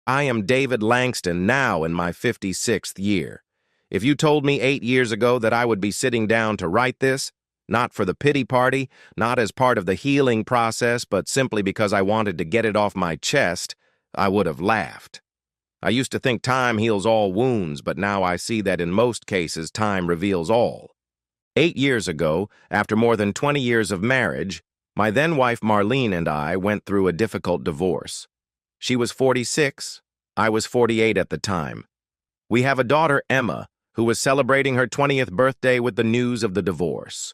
I am David Langston, now in my 56th year. If you told me 8 years ago that I would be sitting down to write this, not for the pity party, not as part of the healing process, but simply because I wanted to get it off my chest, I would have laughed. I used to think time heals all wounds, but now I see that in most cases time reveals all. 8 years ago, after more than 20 years of marriage, my then-wife Marlene and I went through a difficult divorce. She was 46, I was 48 at the time. We have a daughter, Emma, who was celebrating her 20th birthday with the news of the divorce.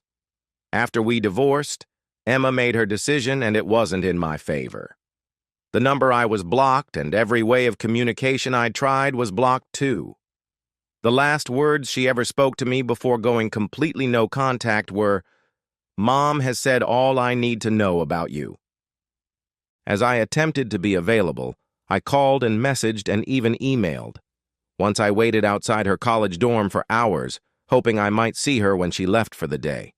After we divorced, Emma made her decision and it wasn't in my favor. The number I was blocked and every way of communication I tried was blocked too. The last words she ever spoke to me before going completely no contact were, "Mom has said all I need to know about you." As I attempted to be available, I called and messaged and even emailed. Once I waited outside her college dorm for hours, hoping I might see her when she left for the day.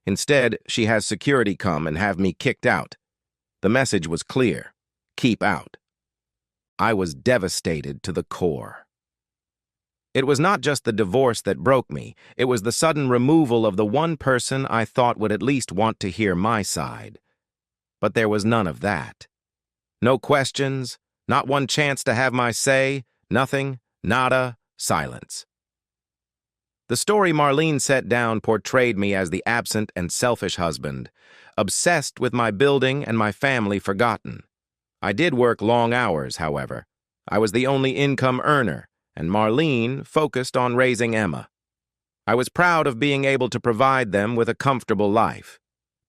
Instead, she has security come and have me kicked out. The message was clear: keep out. I was devastated to the core. It was not just the divorce that broke me, it was the sudden removal of the one person I thought would at least want to hear my side. But there was none of that. No questions, not one chance to have my say, nothing, nada, silence. The story Marlene set down portrayed me as the absent and selfish husband, obsessed with my building and my family forgotten. I did work long hours, however. I was the only income earner, and Marlene focused on raising Emma. I was proud of being able to provide them with a comfortable life.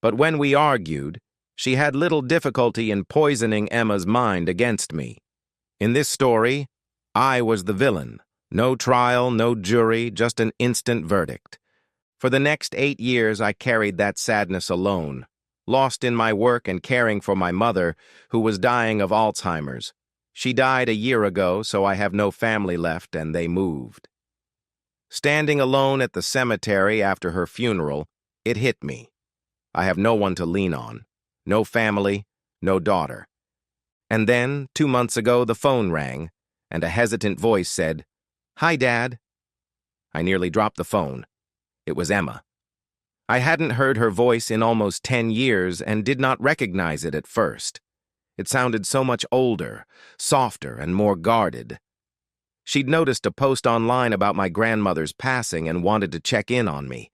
But when we argued, she had little difficulty in poisoning Emma's mind against me. In this story, I was the villain. No trial, no jury, just an instant verdict. For the next 8 years, I carried that sadness alone, lost in my work and caring for my mother, who was dying of Alzheimer's. She died a year ago, so I have no family left, and they moved. Standing alone at the cemetery after her funeral, it hit me. I have no one to lean on. No family, no daughter. And then, 2 months ago, the phone rang, and a hesitant voice said, "Hi, Dad." I nearly dropped the phone. It was Emma. I hadn't heard her voice in almost 10 years and did not recognize it at first. It sounded so much older, softer, and more guarded. She'd noticed a post online about my grandmother's passing and wanted to check in on me.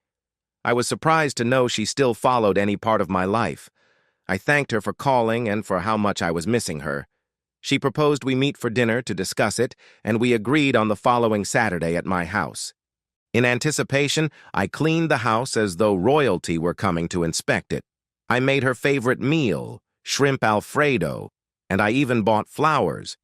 I was surprised to know she still followed any part of my life. I thanked her for calling and for how much I was missing her. She proposed we meet for dinner to discuss it, and we agreed on the following Saturday at my house. In anticipation, I cleaned the house as though royalty were coming to inspect it. I made her favorite meal, shrimp Alfredo, and I even bought flowers.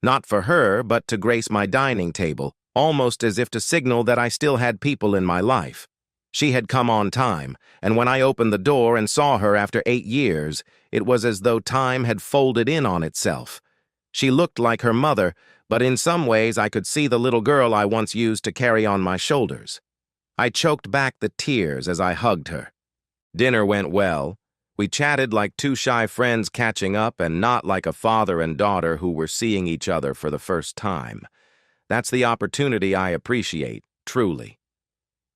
Not for her, but to grace my dining table, almost as if to signal that I still had people in my life. She had come on time, and when I opened the door and saw her after 8 years, it was as though time had folded in on itself. She looked like her mother, but in some ways I could see the little girl I once used to carry on my shoulders. I choked back the tears as I hugged her. Dinner went well. We chatted like two shy friends catching up and not like a father and daughter who were seeing each other for the first time. That's the opportunity I appreciate, truly.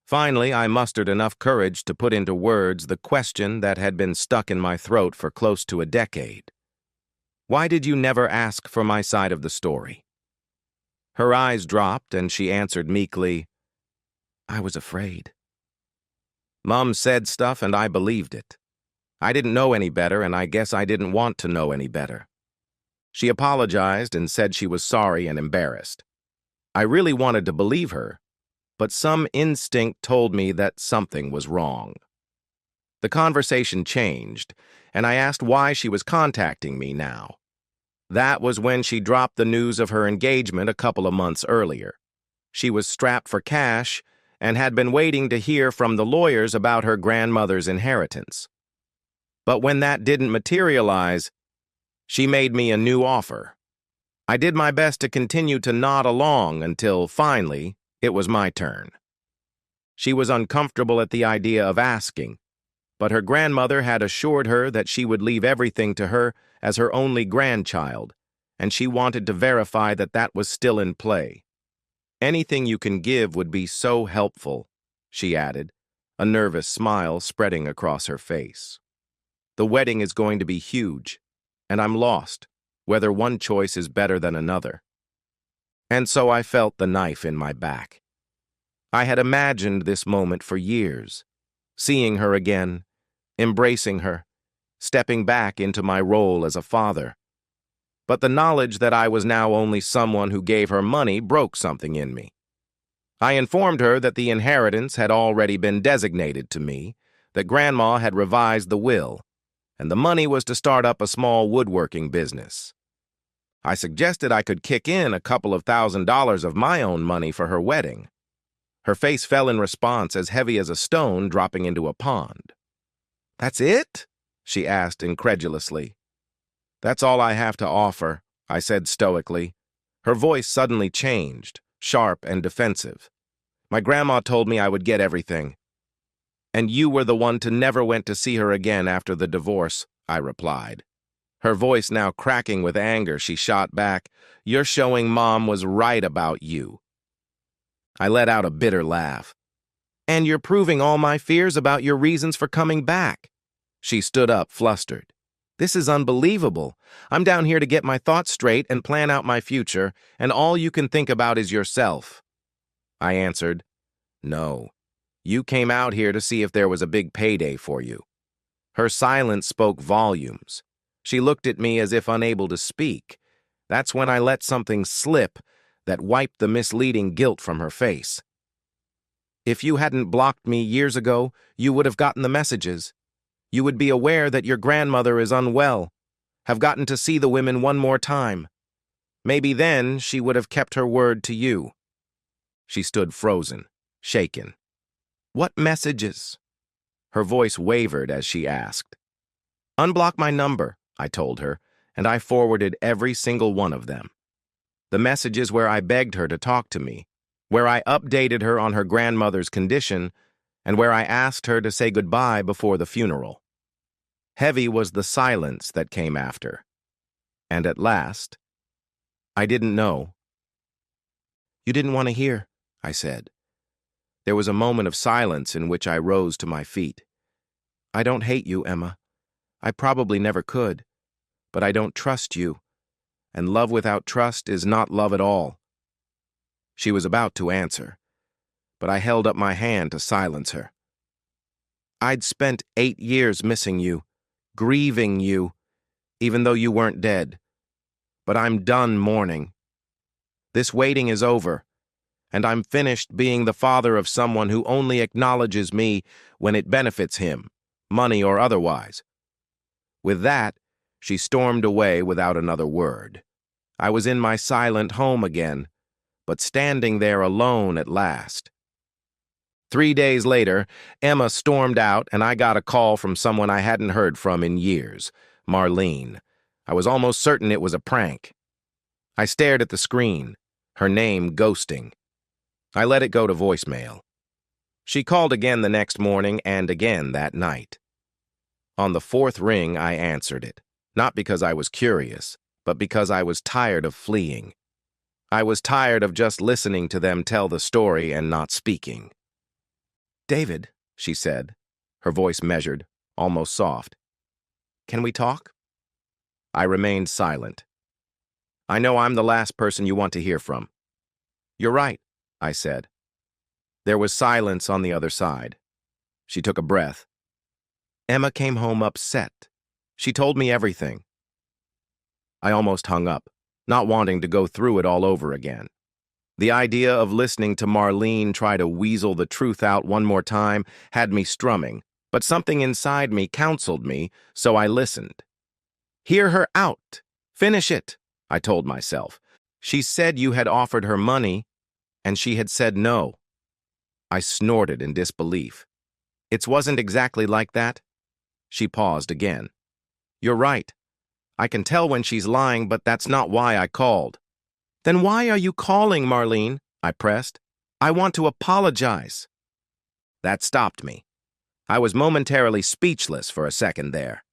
Finally, I mustered enough courage to put into words the question that had been stuck in my throat for close to a decade. Why did you never ask for my side of the story? Her eyes dropped and she answered meekly, "I was afraid." Mom said stuff and I believed it. I didn't know any better, and I guess I didn't want to know any better. She apologized and said she was sorry and embarrassed. I really wanted to believe her, but some instinct told me that something was wrong. The conversation changed, and I asked why she was contacting me now. That was when she dropped the news of her engagement a couple of months earlier. She was strapped for cash and had been waiting to hear from the lawyers about her grandmother's inheritance. But when that didn't materialize, she made me a new offer. I did my best to continue to nod along until, finally, it was my turn. She was uncomfortable at the idea of asking, but her grandmother had assured her that she would leave everything to her as her only grandchild, and she wanted to verify that that was still in play. "Anything you can give would be so helpful," she added, a nervous smile spreading across her face. "The wedding is going to be huge, and I'm lost, whether one choice is better than another." And so I felt the knife in my back. I had imagined this moment for years, seeing her again, embracing her, stepping back into my role as a father. But the knowledge that I was now only someone who gave her money broke something in me. I informed her that the inheritance had already been designated to me, that Grandma had revised the will, and the money was to start up a small woodworking business. I suggested I could kick in a couple of $1,000s of my own money for her wedding. Her face fell in response, as heavy as a stone dropping into a pond. "That's it?" she asked incredulously. "That's all I have to offer," I said stoically. Her voice suddenly changed, sharp and defensive. "My grandma told me I would get everything." "And you were the one to never went to see her again after the divorce," I replied. Her voice now cracking with anger, she shot back, "You're showing Mom was right about you." I let out a bitter laugh. "And you're proving all my fears about your reasons for coming back." She stood up, flustered. "This is unbelievable. I'm down here to get my thoughts straight and plan out my future, and all you can think about is yourself." I answered, "No. You came out here to see if there was a big payday for you." Her silence spoke volumes. She looked at me as if unable to speak. That's when I let something slip that wiped the misleading guilt from her face. "If you hadn't blocked me years ago, you would have gotten the messages. You would be aware that your grandmother is unwell, have gotten to see the women one more time. Maybe then she would have kept her word to you." She stood frozen, shaken. "What messages?" Her voice wavered as she asked. "Unblock my number," I told her, and I forwarded every single one of them. The messages where I begged her to talk to me, where I updated her on her grandmother's condition, and where I asked her to say goodbye before the funeral. Heavy was the silence that came after. And at last, "I didn't know." "You didn't want to hear," I said. There was a moment of silence in which I rose to my feet. "I don't hate you, Emma. I probably never could. But I don't trust you, and love without trust is not love at all." She was about to answer, but I held up my hand to silence her. "I'd spent 8 years missing you, grieving you, even though you weren't dead. But I'm done mourning. This waiting is over, and I'm finished being the father of someone who only acknowledges me when it benefits him, money or otherwise." With that, she stormed away without another word. I was in my silent home again, but standing there alone at last. 3 days later, Emma stormed out, and I got a call from someone I hadn't heard from in years, Marlene. I was almost certain it was a prank. I stared at the screen, her name ghosting. I let it go to voicemail. She called again the next morning and again that night. On the 4th ring, I answered it, not because I was curious, but because I was tired of fleeing. I was tired of just listening to them tell the story and not speaking. "David," she said, her voice measured, almost soft. "Can we talk?" I remained silent. "I know I'm the last person you want to hear from." "You're right," I said. There was silence on the other side. She took a breath. "Emma came home upset. She told me everything." I almost hung up, not wanting to go through it all over again. The idea of listening to Marlene try to weasel the truth out one more time had me strumming, but something inside me counseled me, so I listened. "Hear her out. Finish it," I told myself. "She said you had offered her money, and she had said no." I snorted in disbelief. "It wasn't exactly like that." She paused again. "You're right. I can tell when she's lying, but that's not why I called." "Then why are you calling, Marlene?" I pressed. "I want to apologize." That stopped me. I was momentarily speechless for a second there.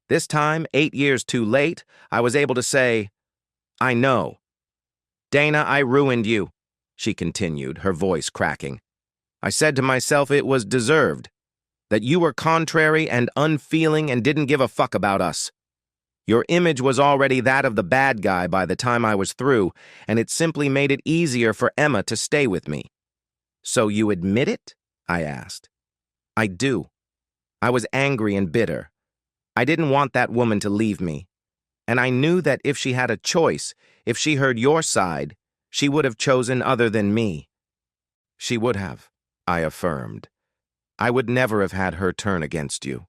This time, 8 years too late, I was able to say, I know. Dana, I ruined you, she continued, her voice cracking. I said to myself it was deserved, that you were contrary and unfeeling and didn't give a fuck about us. Your image was already that of the bad guy by the time I was through, and it simply made it easier for Emma to stay with me. So you admit it? I asked. I do. I was angry and bitter. I didn't want that woman to leave me. And I knew that if she had a choice, if she heard your side, she would have chosen other than me. She would have, I affirmed. I would never have had her turn against you.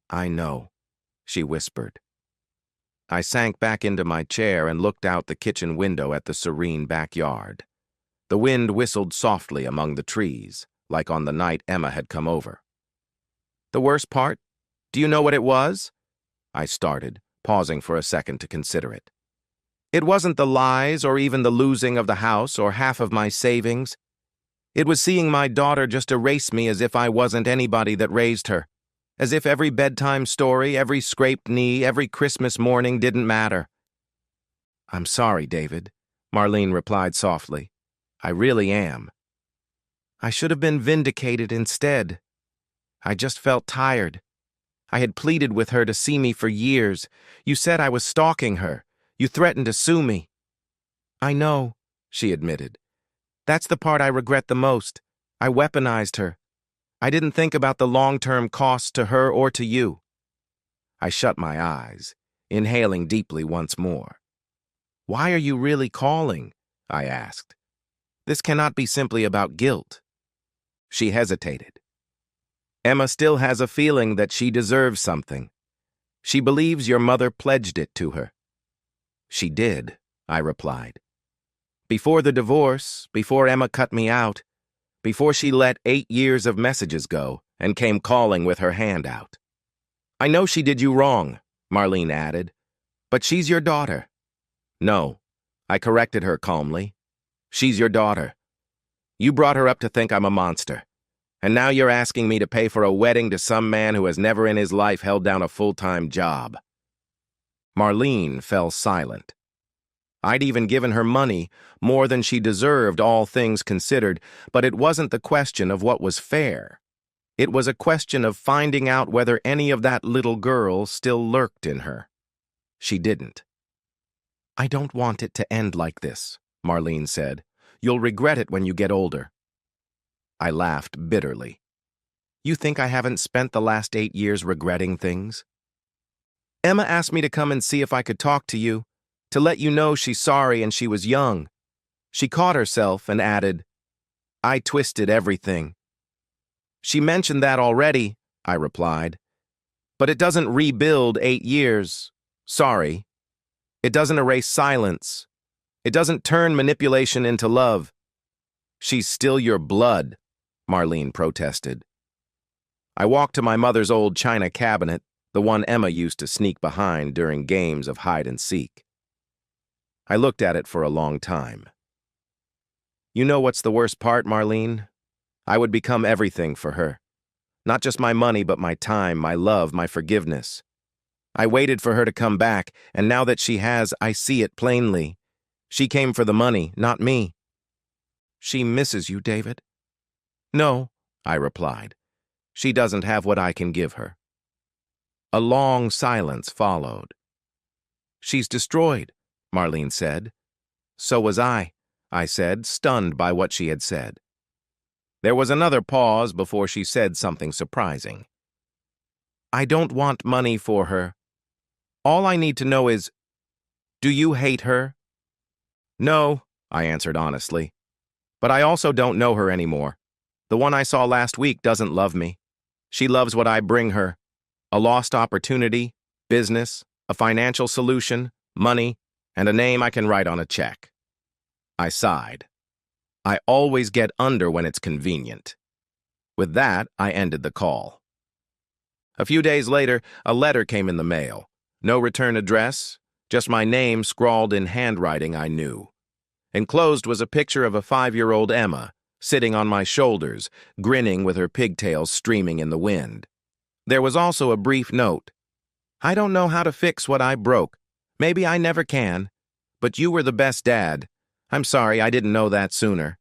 I know, she whispered. I sank back into my chair and looked out the kitchen window at the serene backyard. The wind whistled softly among the trees, like on the night Emma had come over. The worst part? Do you know what it was? I started, pausing for a second to consider it. It wasn't the lies or even the losing of the house or half of my savings. It was seeing my daughter just erase me as if I wasn't anybody that raised her, as if every bedtime story, every scraped knee, every Christmas morning didn't matter. I'm sorry, David, Marlene replied softly. I really am. I should have been vindicated instead. I just felt tired. I had pleaded with her to see me for years. You said I was stalking her. You threatened to sue me. I know, she admitted. That's the part I regret the most. I weaponized her. I didn't think about the long-term costs to her or to you. I shut my eyes, inhaling deeply once more. Why are you really calling? I asked. This cannot be simply about guilt. She hesitated. Emma still has a feeling that she deserves something. She believes your mother pledged it to her. She did, I replied. Before the divorce, before Emma cut me out, before she let 8 years of messages go and came calling with her hand out. I know she did you wrong, Marlene added, but she's your daughter. No, I corrected her calmly. She's your daughter. You brought her up to think I'm a monster, and now you're asking me to pay for a wedding to some man who has never in his life held down a full-time job. Marlene fell silent. I'd even given her money, more than she deserved, all things considered, but it wasn't the question of what was fair. It was a question of finding out whether any of that little girl still lurked in her. She didn't. I don't want it to end like this, Marlene said. You'll regret it when you get older. I laughed bitterly. You think I haven't spent the last 8 years regretting things? Emma asked me to come and see if I could talk to you, to let you know she's sorry and she was young. She caught herself and added, I twisted everything. She mentioned that already, I replied. But it doesn't rebuild 8 years. Sorry. It doesn't erase silence. It doesn't turn manipulation into love. She's still your blood, Marlene protested. I walked to my mother's old china cabinet, the one Emma used to sneak behind during games of hide and seek. I looked at it for a long time. You know what's the worst part, Marlene? I would become everything for her. Not just my money, but my time, my love, my forgiveness. I waited for her to come back, and now that she has, I see it plainly. She came for the money, not me. She misses you, David. No, I replied. She doesn't have what I can give her. A long silence followed. She's destroyed, Marlene said. So was I said, stunned by what she had said. There was another pause before she said something surprising. I don't want money for her. All I need to know is, do you hate her? No, I answered honestly. But I also don't know her anymore. The one I saw last week doesn't love me. She loves what I bring her. A lost opportunity, business, a financial solution, money, and a name I can write on a check. I sighed. I always get under when it's convenient. With that, I ended the call. A few days later, a letter came in the mail. No return address, just my name scrawled in handwriting I knew. Enclosed was a picture of a 5-year-old Emma, sitting on my shoulders, grinning with her pigtails streaming in the wind. There was also a brief note. I don't know how to fix what I broke. Maybe I never can. but you were the best dad. I'm sorry I didn't know that sooner.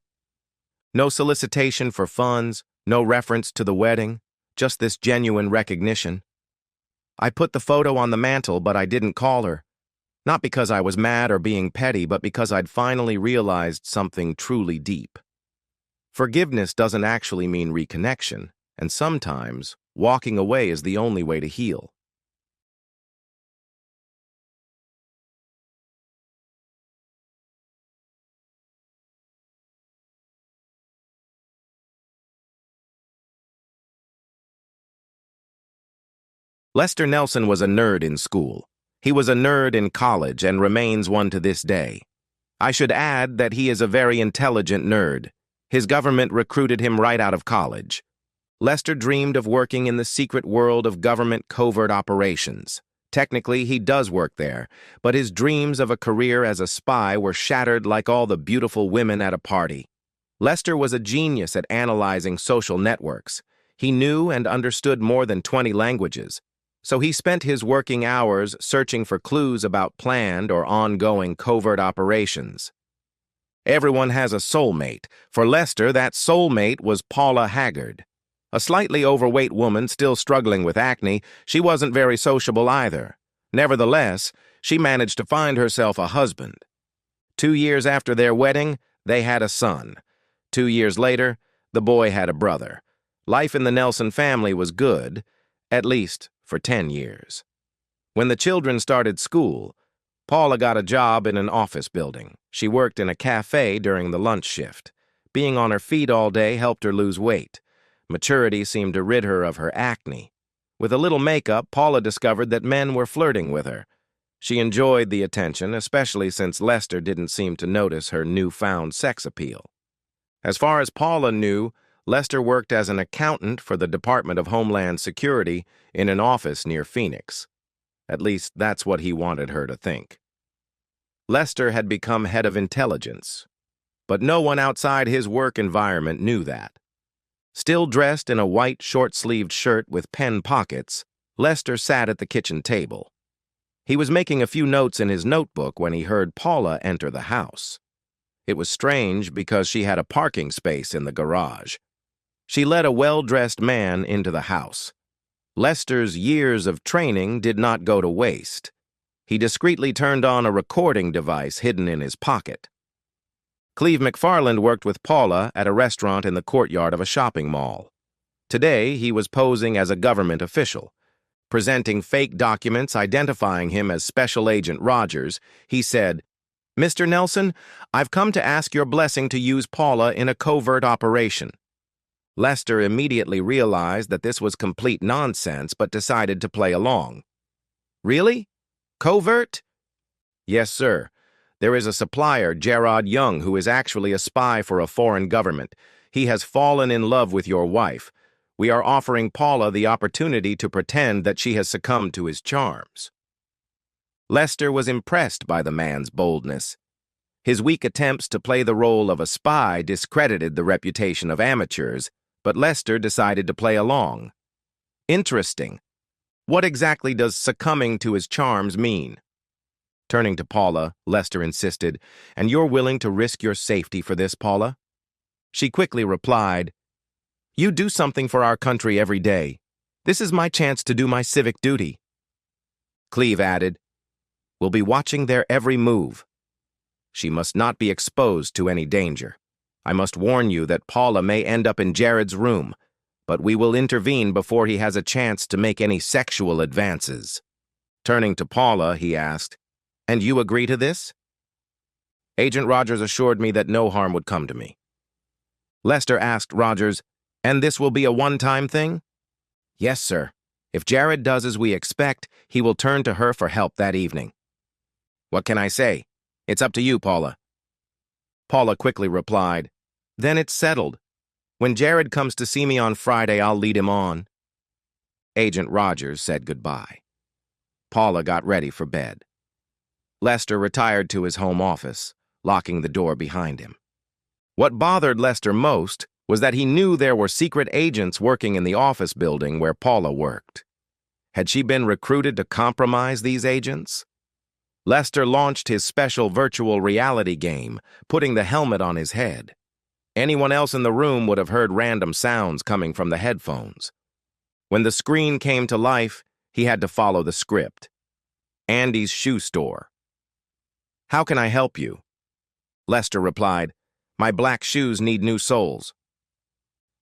No solicitation for funds, no reference to the wedding, just this genuine recognition. I put the photo on the mantle, but I didn't call her. Not because I was mad or being petty, but because I'd finally realized something truly deep. Forgiveness doesn't actually mean reconnection, and sometimes walking away is the only way to heal. Lester Nelson was a nerd in school. He was a nerd in college and remains one to this day. I should add that he is a very intelligent nerd. His government recruited him right out of college. Lester dreamed of working in the secret world of government covert operations. Technically, he does work there, but his dreams of a career as a spy were shattered like all the beautiful women at a party. Lester was a genius at analyzing social networks. He knew and understood more than 20 languages, so he spent his working hours searching for clues about planned or ongoing covert operations. Everyone has a soulmate. For Lester, that soulmate was Paula Haggard. A slightly overweight woman still struggling with acne, she wasn't very sociable either. Nevertheless, she managed to find herself a husband. 2 years after their wedding, they had a son. 2 years later, the boy had a brother. Life in the Nelson family was good, at least for 10 years. When the children started school, Paula got a job in an office building. She worked in a cafe during the lunch shift. Being on her feet all day helped her lose weight. Maturity seemed to rid her of her acne. With a little makeup, Paula discovered that men were flirting with her. She enjoyed the attention, especially since Lester didn't seem to notice her newfound sex appeal. As far as Paula knew, Lester worked as an accountant for the Department of Homeland Security in an office near Phoenix. At least that's what he wanted her to think. Lester had become head of intelligence, but no one outside his work environment knew that. Still dressed in a white short-sleeved shirt with pen pockets, Lester sat at the kitchen table. He was making a few notes in his notebook when he heard Paula enter the house. It was strange because she had a parking space in the garage. She led a well-dressed man into the house. Lester's years of training did not go to waste. He discreetly turned on a recording device hidden in his pocket. Cleve McFarland worked with Paula at a restaurant in the courtyard of a shopping mall. Today, he was posing as a government official. Presenting fake documents identifying him as Special Agent Rogers, he said, "Mr. Nelson, I've come to ask your blessing to use Paula in a covert operation." Lester immediately realized that this was complete nonsense, but decided to play along. "Really? Covert?" "Yes, sir. There is a supplier, Gerard Young, who is actually a spy for a foreign government. He has fallen in love with your wife. We are offering Paula the opportunity to pretend that she has succumbed to his charms." Lester was impressed by the man's boldness. His weak attempts to play the role of a spy discredited the reputation of amateurs, but Lester decided to play along. Interesting. What exactly does succumbing to his charms mean? Turning to Paula, Lester insisted, "And you're willing to risk your safety for this, Paula?" She quickly replied, "You do something for our country every day. This is my chance to do my civic duty." Cleve added, "We'll be watching their every move. She must not be exposed to any danger. I must warn you that Paula may end up in Jared's room, but we will intervene before he has a chance to make any sexual advances." Turning to Paula, he asked, "And you agree to this?" Agent Rogers assured me that no harm would come to me. Lester asked Rogers, "And this will be a one-time thing?" "Yes, sir. If Jared does as we expect, he will turn to her for help that evening." "What can I say? It's up to you, Paula." Paula quickly replied, "Then it's settled. When Jared comes to see me on Friday, I'll lead him on." Agent Rogers said goodbye. Paula got ready for bed. Lester retired to his home office, locking the door behind him. What bothered Lester most was that he knew there were secret agents working in the office building where Paula worked. Had she been recruited to compromise these agents? Lester launched his special virtual reality game, putting the helmet on his head. Anyone else in the room would have heard random sounds coming from the headphones. When the screen came to life, he had to follow the script. Andy's shoe store. "How can I help you?" Lester replied, "My black shoes need new soles."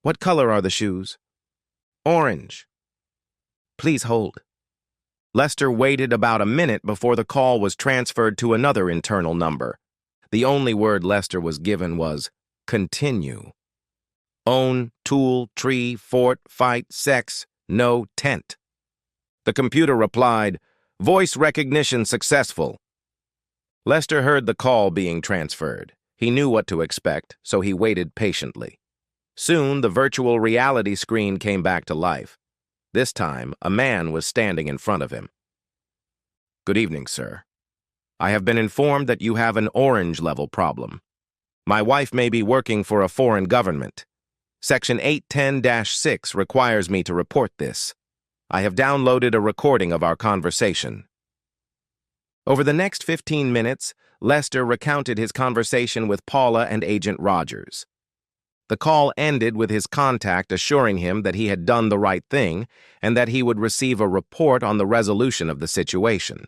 "What color are the shoes?" "Orange." "Please hold." Lester waited about a minute before the call was transferred to another internal number. The only word Lester was given was, "Continue." "Own, tool, tree, fort, fight, sex, no, tent." The computer replied, "Voice recognition successful." Lester heard the call being transferred. He knew what to expect, so he waited patiently. Soon, the virtual reality screen came back to life. This time, a man was standing in front of him. "Good evening, sir. I have been informed that you have an orange-level problem. My wife may be working for a foreign government. Section 810-6 requires me to report this. I have downloaded a recording of our conversation." Over the next 15 minutes, Lester recounted his conversation with Paula and Agent Rogers. The call ended with his contact assuring him that he had done the right thing and that he would receive a report on the resolution of the situation.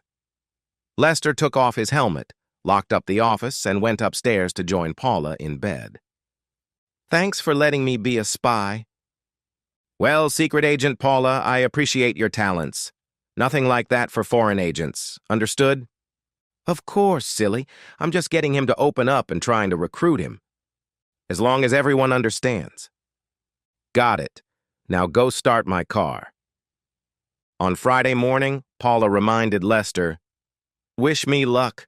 Lester took off his helmet, locked up the office, and went upstairs to join Paula in bed. "Thanks for letting me be a spy." "Well, Secret Agent Paula, I appreciate your talents. Nothing like that for foreign agents. Understood?" "Of course, silly. I'm just getting him to open up and trying to recruit him." "As long as everyone understands." "Got it. Now go start my car." On Friday morning, Paula reminded Lester, "Wish me luck.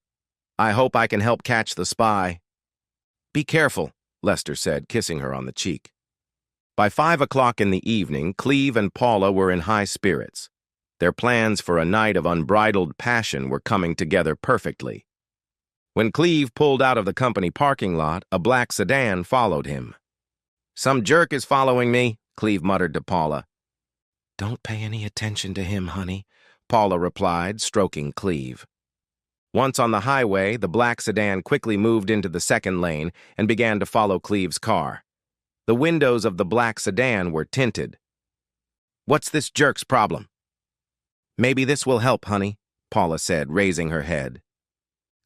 I hope I can help catch the spy." "Be careful," Lester said, kissing her on the cheek. By 5 o'clock in the evening, Cleve and Paula were in high spirits. Their plans for a night of unbridled passion were coming together perfectly. When Cleve pulled out of the company parking lot, a black sedan followed him. "Some jerk is following me," Cleve muttered to Paula. "Don't pay any attention to him, honey," Paula replied, stroking Cleve. Once on the highway, the black sedan quickly moved into the second lane and began to follow Cleve's car. The windows of the black sedan were tinted. "What's this jerk's problem?" "Maybe this will help, honey," Paula said, raising her head.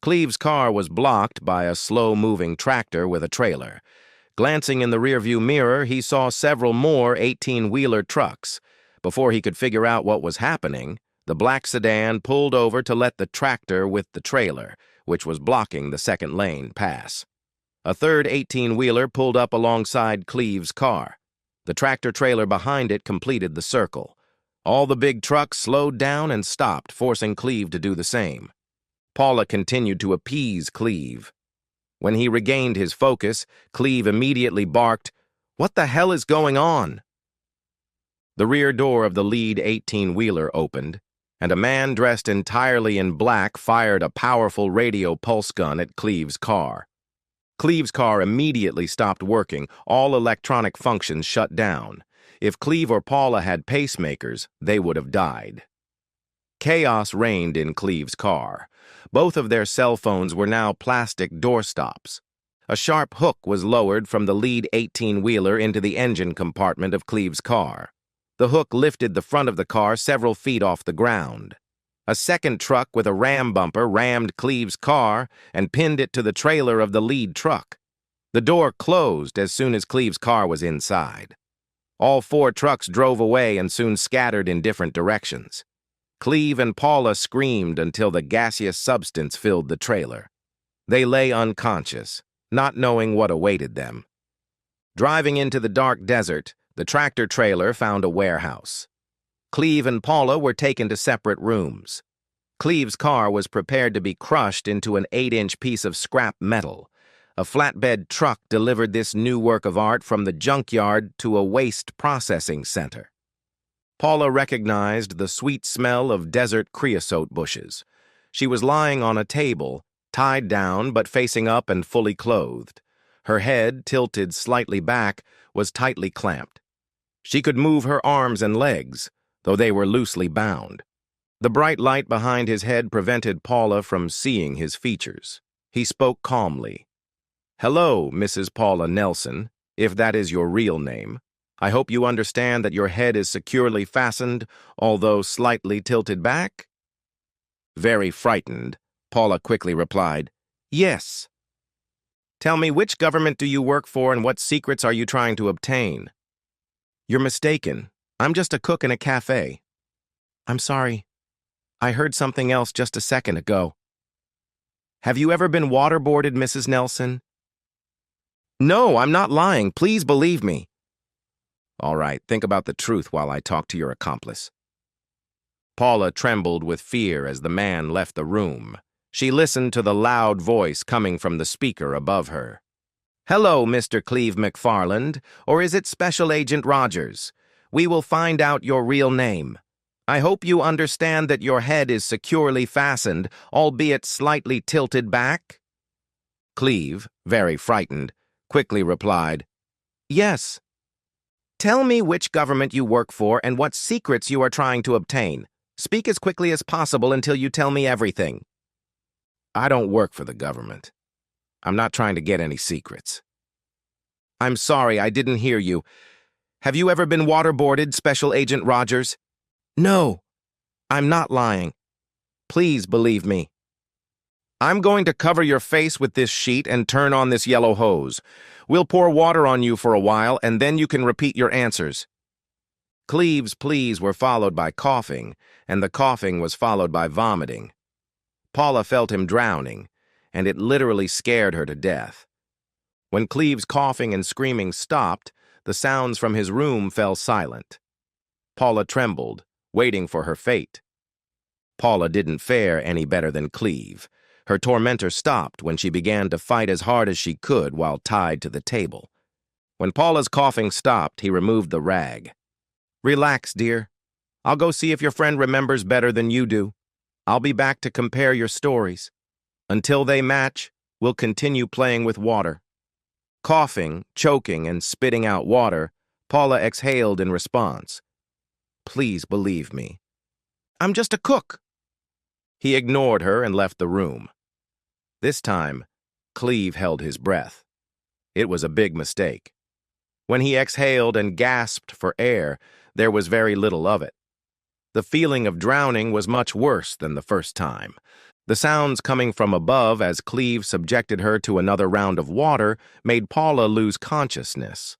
Cleve's car was blocked by a slow-moving tractor with a trailer. Glancing in the rearview mirror, he saw several more 18-wheeler trucks. Before he could figure out what was happening, the black sedan pulled over to let the tractor with the trailer, which was blocking the second lane, pass. A third 18-wheeler pulled up alongside Cleve's car. The tractor-trailer behind it completed the circle. All the big trucks slowed down and stopped, forcing Cleve to do the same. Paula continued to appease Cleve. When he regained his focus, Cleve immediately barked, "What the hell is going on?" The rear door of the lead 18-wheeler opened, and a man dressed entirely in black fired a powerful radio pulse gun at Cleve's car. Cleve's car immediately stopped working, all electronic functions shut down. If Cleve or Paula had pacemakers, they would have died. Chaos reigned in Cleve's car. Both of their cell phones were now plastic doorstops. A sharp hook was lowered from the lead 18-wheeler into the engine compartment of Cleve's car. The hook lifted the front of the car several feet off the ground. A second truck with a ram bumper rammed Cleve's car and pinned it to the trailer of the lead truck. The door closed as soon as Cleve's car was inside. All 4 trucks drove away and soon scattered in different directions. Cleve and Paula screamed until the gaseous substance filled the trailer. They lay unconscious, not knowing what awaited them. Driving into the dark desert, the tractor-trailer found a warehouse. Cleve and Paula were taken to separate rooms. Cleve's car was prepared to be crushed into an 8-inch piece of scrap metal. A flatbed truck delivered this new work of art from the junkyard to a waste processing center. Paula recognized the sweet smell of desert creosote bushes. She was lying on a table, tied down but facing up and fully clothed. Her head, tilted slightly back, was tightly clamped. She could move her arms and legs, though they were loosely bound. The bright light behind his head prevented Paula from seeing his features. He spoke calmly. "Hello, Mrs. Paula Nelson, if that is your real name. I hope you understand that your head is securely fastened, although slightly tilted back?" Very frightened, Paula quickly replied, "Yes." "Tell me, which government do you work for and what secrets are you trying to obtain?" "You're mistaken. I'm just a cook in a cafe." "I'm sorry. I heard something else just a second ago." "Have you ever been waterboarded, Mrs. Nelson?" "No, I'm not lying. Please believe me." "All right, think about the truth while I talk to your accomplice." Paula trembled with fear as the man left the room. She listened to the loud voice coming from the speaker above her. "Hello, Mr. Cleve McFarland, or is it Special Agent Rogers? We will find out your real name. I hope you understand that your head is securely fastened, albeit slightly tilted back." Cleve, very frightened, quickly replied, "Yes." "Tell me which government you work for and what secrets you are trying to obtain. Speak as quickly as possible until you tell me everything." "I don't work for the government. I'm not trying to get any secrets." "I'm sorry, I didn't hear you. Have you ever been waterboarded, Special Agent Rogers?" "No, I'm not lying. Please believe me." "I'm going to cover your face with this sheet and turn on this yellow hose. We'll pour water on you for a while, and then you can repeat your answers." Cleve's pleas were followed by coughing, and the coughing was followed by vomiting. Paula felt him drowning, and it literally scared her to death. When Cleve's coughing and screaming stopped, the sounds from his room fell silent. Paula trembled, waiting for her fate. Paula didn't fare any better than Cleve. Her tormentor stopped when she began to fight as hard as she could while tied to the table. When Paula's coughing stopped, he removed the rag. "Relax, dear. I'll go see if your friend remembers better than you do. I'll be back to compare your stories. Until they match, we'll continue playing with water." Coughing, choking, and spitting out water, Paula exhaled in response. "Please believe me. I'm just a cook." He ignored her and left the room. This time, Cleve held his breath. It was a big mistake. When he exhaled and gasped for air, there was very little of it. The feeling of drowning was much worse than the first time. The sounds coming from above as Cleve subjected her to another round of water made Paula lose consciousness.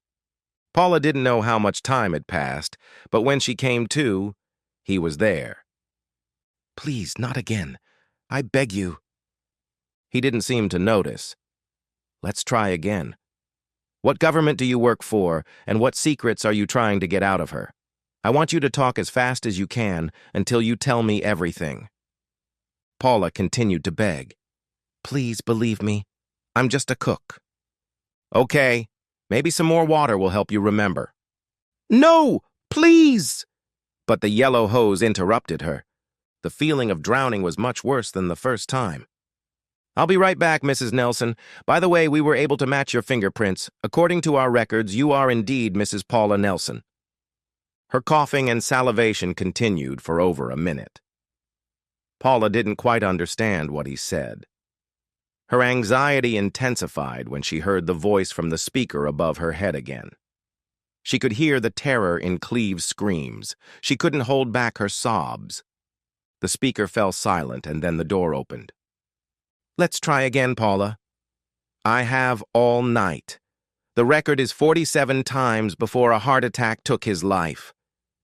Paula didn't know how much time had passed, but when she came to, he was there. "Please, not again. I beg you." He didn't seem to notice. "Let's try again. What government do you work for, and what secrets are you trying to get out of her? I want you to talk as fast as you can until you tell me everything." Paula continued to beg. "Please believe me. I'm just a cook." "Okay, maybe some more water will help you remember." "No, please!" But the yellow hose interrupted her. The feeling of drowning was much worse than the first time. "I'll be right back, Mrs. Nelson. By the way, we were able to match your fingerprints. According to our records, you are indeed Mrs. Paula Nelson." Her coughing and salivation continued for over a minute. Paula didn't quite understand what he said. Her anxiety intensified when she heard the voice from the speaker above her head again. She could hear the terror in Cleve's screams. She couldn't hold back her sobs. The speaker fell silent, and then the door opened. "Let's try again, Paula." "I have all night. The record is 47 times before a heart attack took his life.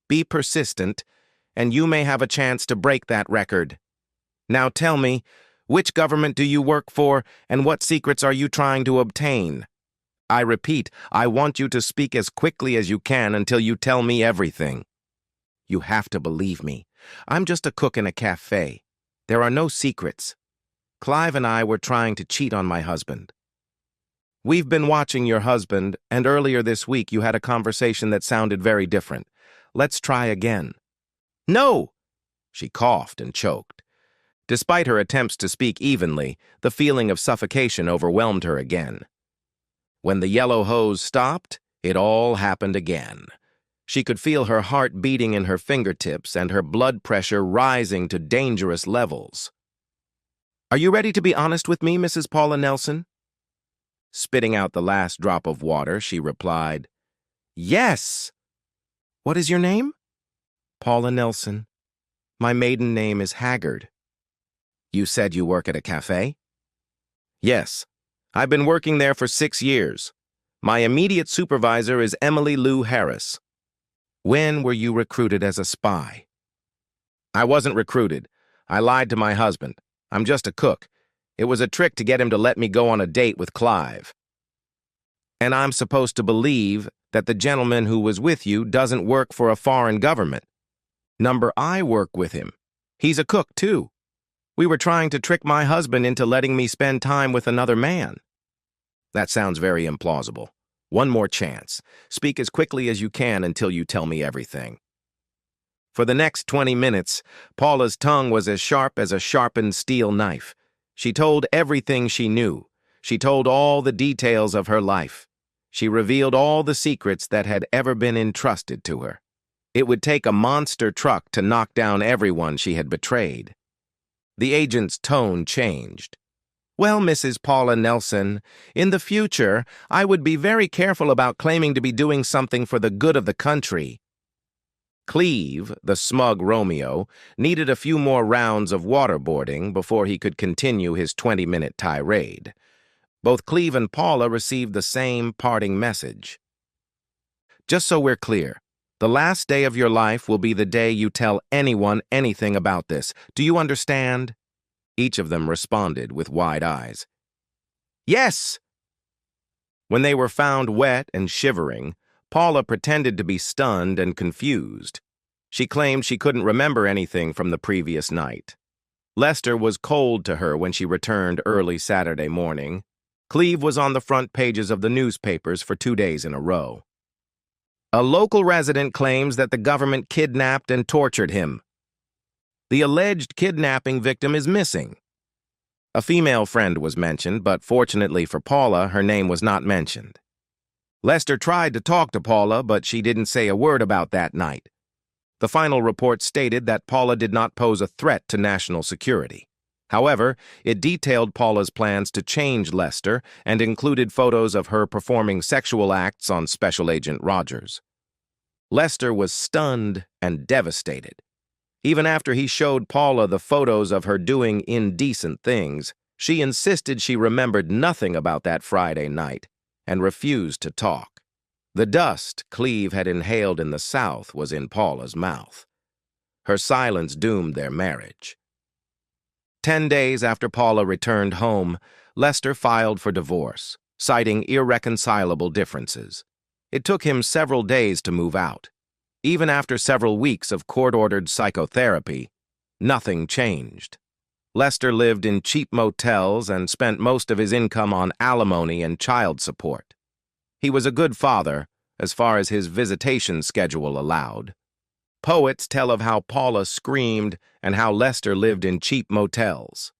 Be persistent, and you may have a chance to break that record. Now tell me, which government do you work for, and what secrets are you trying to obtain? I repeat, I want you to speak as quickly as you can until you tell me everything." "You have to believe me. I'm just a cook in a cafe. There are no secrets. Clive and I were trying to cheat on my husband." "We've been watching your husband, and earlier this week you had a conversation that sounded very different. Let's try again." "No!" She coughed and choked. Despite her attempts to speak evenly, the feeling of suffocation overwhelmed her again. When the yellow hose stopped, it all happened again. She could feel her heart beating in her fingertips and her blood pressure rising to dangerous levels. "Are you ready to be honest with me, Mrs. Paula Nelson?" Spitting out the last drop of water, she replied, "Yes." "What is your name?" "Paula Nelson. My maiden name is Haggard." "You said you work at a cafe?" "Yes. I've been working there for 6 years. My immediate supervisor is Emily Lou Harris." "When were you recruited as a spy?" "I wasn't recruited. I lied to my husband. I'm just a cook. It was a trick to get him to let me go on a date with Clive." "And I'm supposed to believe that the gentleman who was with you doesn't work for a foreign government?" "Number, I work with him. He's a cook, too. We were trying to trick my husband into letting me spend time with another man." "That sounds very implausible. One more chance. Speak as quickly as you can until you tell me everything." For the next 20 minutes, Paula's tongue was as sharp as a sharpened steel knife. She told everything she knew. She told all the details of her life. She revealed all the secrets that had ever been entrusted to her. It would take a monster truck to knock down everyone she had betrayed. The agent's tone changed. "Well, Mrs. Paula Nelson, in the future, I would be very careful about claiming to be doing something for the good of the country." Cleve, the smug Romeo, needed a few more rounds of waterboarding before he could continue his 20-minute tirade. Both Cleve and Paula received the same parting message. "Just so we're clear, the last day of your life will be the day you tell anyone anything about this. Do you understand?" Each of them responded with wide eyes. "Yes!" When they were found wet and shivering, Paula pretended to be stunned and confused. She claimed she couldn't remember anything from the previous night. Lester was cold to her when she returned early Saturday morning. Cleve was on the front pages of the newspapers for 2 days in a row. "A local resident claims that the government kidnapped and tortured him. The alleged kidnapping victim is missing." A female friend was mentioned, but fortunately for Paula, her name was not mentioned. Lester tried to talk to Paula, but she didn't say a word about that night. The final report stated that Paula did not pose a threat to national security. However, it detailed Paula's plans to change Lester and included photos of her performing sexual acts on Special Agent Rogers. Lester was stunned and devastated. Even after he showed Paula the photos of her doing indecent things, she insisted she remembered nothing about that Friday night and refused to talk. The dust Cleve had inhaled in the South was in Paula's mouth. Her silence doomed their marriage. 10 days after Paula returned home, Lester filed for divorce, citing irreconcilable differences. It took him several days to move out. Even after several weeks of court-ordered psychotherapy, nothing changed. Lester lived in cheap motels and spent most of his income on alimony and child support. He was a good father, as far as his visitation schedule allowed. Poets tell of how Paula screamed and how Lester lived in cheap motels.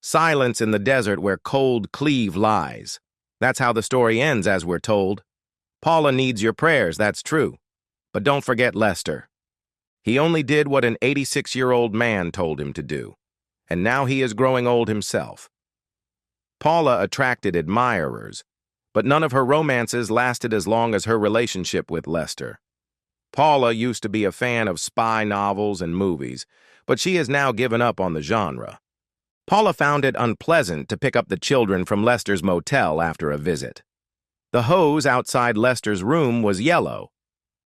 Silence in the desert where cold Cleve lies. That's how the story ends, as we're told. Paula needs your prayers, that's true. But don't forget Lester. He only did what an 86-year-old man told him to do, and now he is growing old himself. Paula attracted admirers, but none of her romances lasted as long as her relationship with Lester. Paula used to be a fan of spy novels and movies, but she has now given up on the genre. Paula found it unpleasant to pick up the children from Lester's motel after a visit. The hose outside Lester's room was yellow.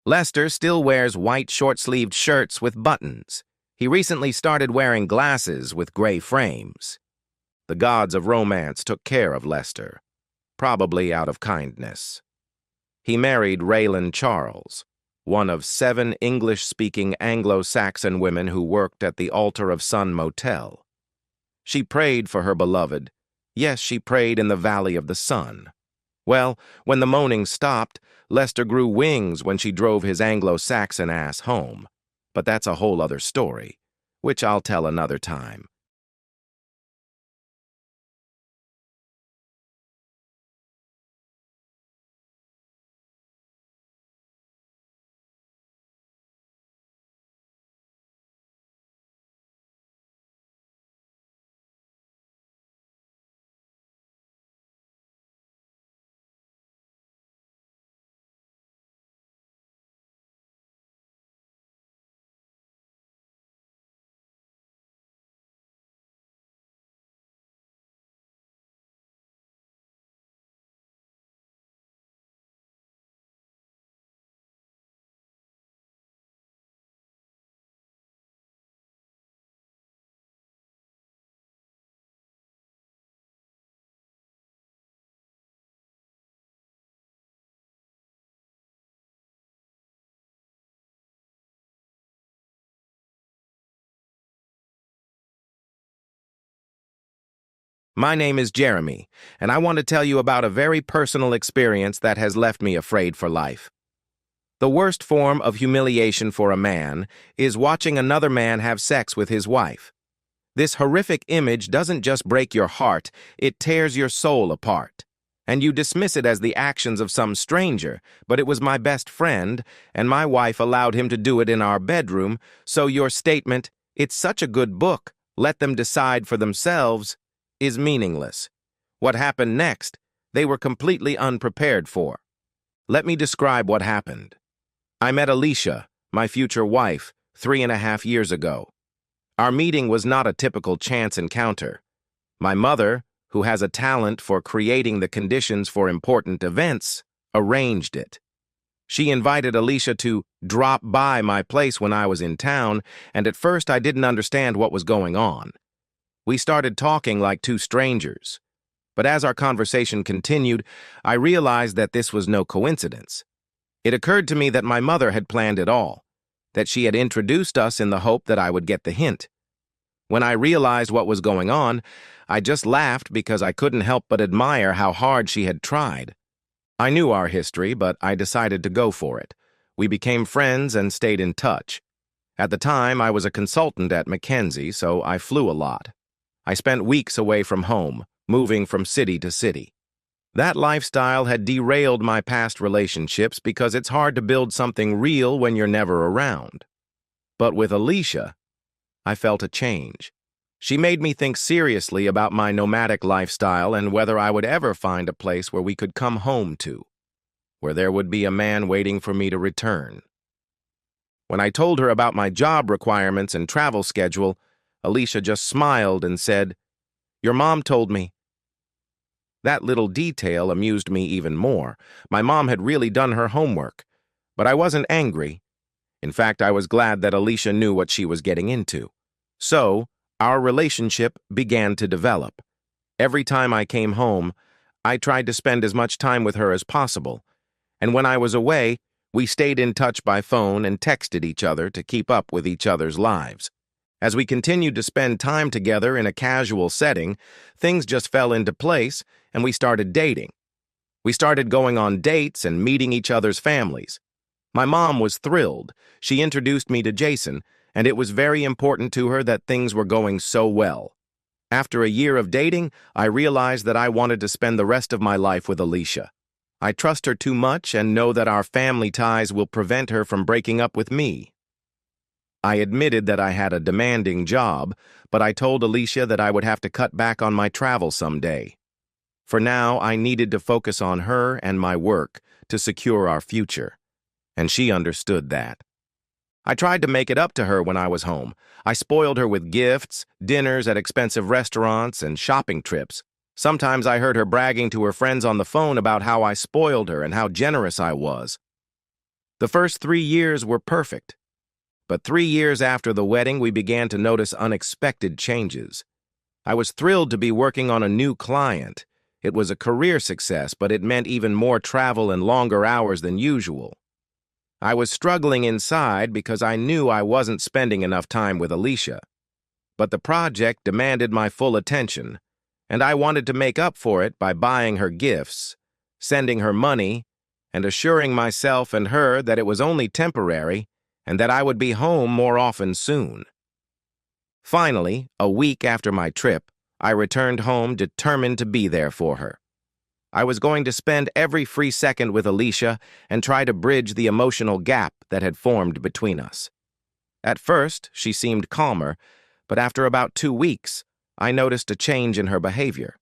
Lester still wears white short-sleeved shirts with buttons. He recently started wearing glasses with gray frames. The gods of romance took care of Lester, probably out of kindness. He married Raylan Charles, one of 7 English-speaking Anglo-Saxon women who worked at the Altar of Sun Motel. She prayed for her beloved. Yes, she prayed in the Valley of the Sun. Well, when the moaning stopped, Lester grew wings when she drove his Anglo-Saxon ass home. But that's a whole other story, which I'll tell another time. My name is Jeremy, and I want to tell you about a very personal experience that has left me afraid for life. The worst form of humiliation for a man is watching another man have sex with his wife. This horrific image doesn't just break your heart, it tears your soul apart. And you dismiss it as the actions of some stranger, but it was my best friend, and my wife allowed him to do it in our bedroom, so your statement, "It's such a good book, let them decide for themselves," is meaningless. What happened next, they were completely unprepared for. Let me describe what happened. I met Alicia, my future wife, 3.5 years ago. Our meeting was not a typical chance encounter. My mother, who has a talent for creating the conditions for important events, arranged it. She invited Alicia to drop by my place when I was in town, and at first I didn't understand what was going on. We started talking like two strangers. But as our conversation continued, I realized that this was no coincidence. It occurred to me that my mother had planned it all, that she had introduced us in the hope that I would get the hint. When I realized what was going on, I just laughed because I couldn't help but admire how hard she had tried. I knew our history, but I decided to go for it. We became friends and stayed in touch. At the time, I was a consultant at McKinsey, so I flew a lot. I spent weeks away from home, moving from city to city. That lifestyle had derailed my past relationships because it's hard to build something real when you're never around. But with Alicia, I felt a change. She made me think seriously about my nomadic lifestyle and whether I would ever find a place where we could come home to, where there would be a man waiting for me to return. When I told her about my job requirements and travel schedule, Alicia just smiled and said, "Your mom told me." That little detail amused me even more. My mom had really done her homework, but I wasn't angry. In fact, I was glad that Alicia knew what she was getting into. So, our relationship began to develop. Every time I came home, I tried to spend as much time with her as possible. And when I was away, we stayed in touch by phone and texted each other to keep up with each other's lives. As we continued to spend time together in a casual setting, things just fell into place and we started dating. We started going on dates and meeting each other's families. My mom was thrilled. She introduced me to Jason, and it was very important to her that things were going so well. After a year of dating, I realized that I wanted to spend the rest of my life with Alicia. I trust her too much and know that our family ties will prevent her from breaking up with me. I admitted that I had a demanding job, but I told Alicia that I would have to cut back on my travel someday. For now, I needed to focus on her and my work to secure our future, and she understood that. I tried to make it up to her when I was home. I spoiled her with gifts, dinners at expensive restaurants, and shopping trips. Sometimes I heard her bragging to her friends on the phone about how I spoiled her and how generous I was. The first 3 years were perfect. But 3 years after the wedding, we began to notice unexpected changes. I was thrilled to be working on a new client. It was a career success, but it meant even more travel and longer hours than usual. I was struggling inside because I knew I wasn't spending enough time with Alicia. But the project demanded my full attention, and I wanted to make up for it by buying her gifts, sending her money, and assuring myself and her that it was only temporary and that I would be home more often soon. Finally, a week after my trip, I returned home determined to be there for her. I was going to spend every free second with Alicia and try to bridge the emotional gap that had formed between us. At first, she seemed calmer, but after about 2 weeks, I noticed a change in her behavior.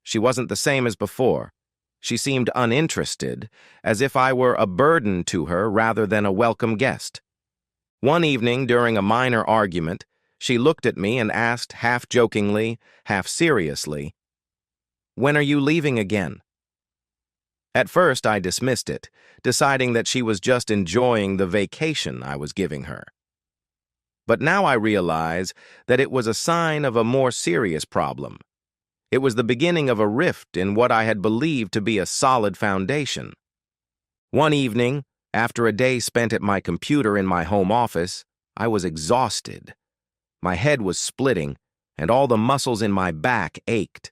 She wasn't the same as before. She seemed uninterested, as if I were a burden to her rather than a welcome guest. One evening, during a minor argument, she looked at me and asked half-jokingly, half-seriously, "When are you leaving again?" At first, I dismissed it, deciding that she was just enjoying the vacation I was giving her. But now I realize that it was a sign of a more serious problem. It was the beginning of a rift in what I had believed to be a solid foundation. One evening, after a day spent at my computer in my home office, I was exhausted. My head was splitting, and all the muscles in my back ached.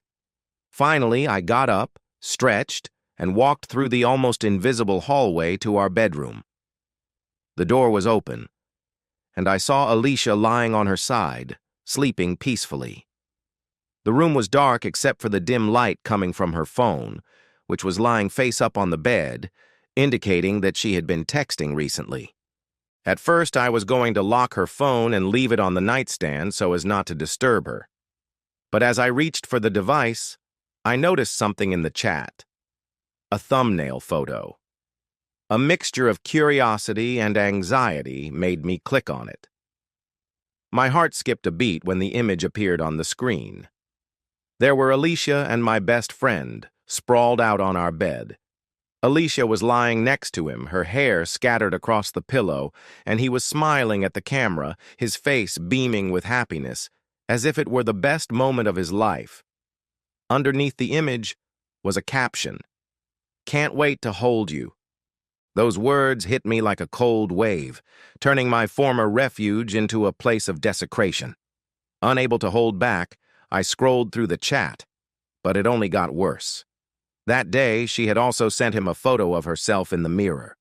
Finally, I got up, stretched, and walked through the almost invisible hallway to our bedroom. The door was open, and I saw Alicia lying on her side, sleeping peacefully. The room was dark except for the dim light coming from her phone, which was lying face up on the bed, indicating that she had been texting recently. At first, I was going to lock her phone and leave it on the nightstand so as not to disturb her. But as I reached for the device, I noticed something in the chat. A thumbnail photo. A mixture of curiosity and anxiety made me click on it. My heart skipped a beat when the image appeared on the screen. There were Alicia and my best friend, sprawled out on our bed. Alicia was lying next to him, her hair scattered across the pillow, and he was smiling at the camera, his face beaming with happiness, as if it were the best moment of his life. Underneath the image was a caption. "Can't wait to hold you." Those words hit me like a cold wave, turning my former refuge into a place of desecration. Unable to hold back, I scrolled through the chat, but it only got worse. That day, she had also sent him a photo of herself in the mirror.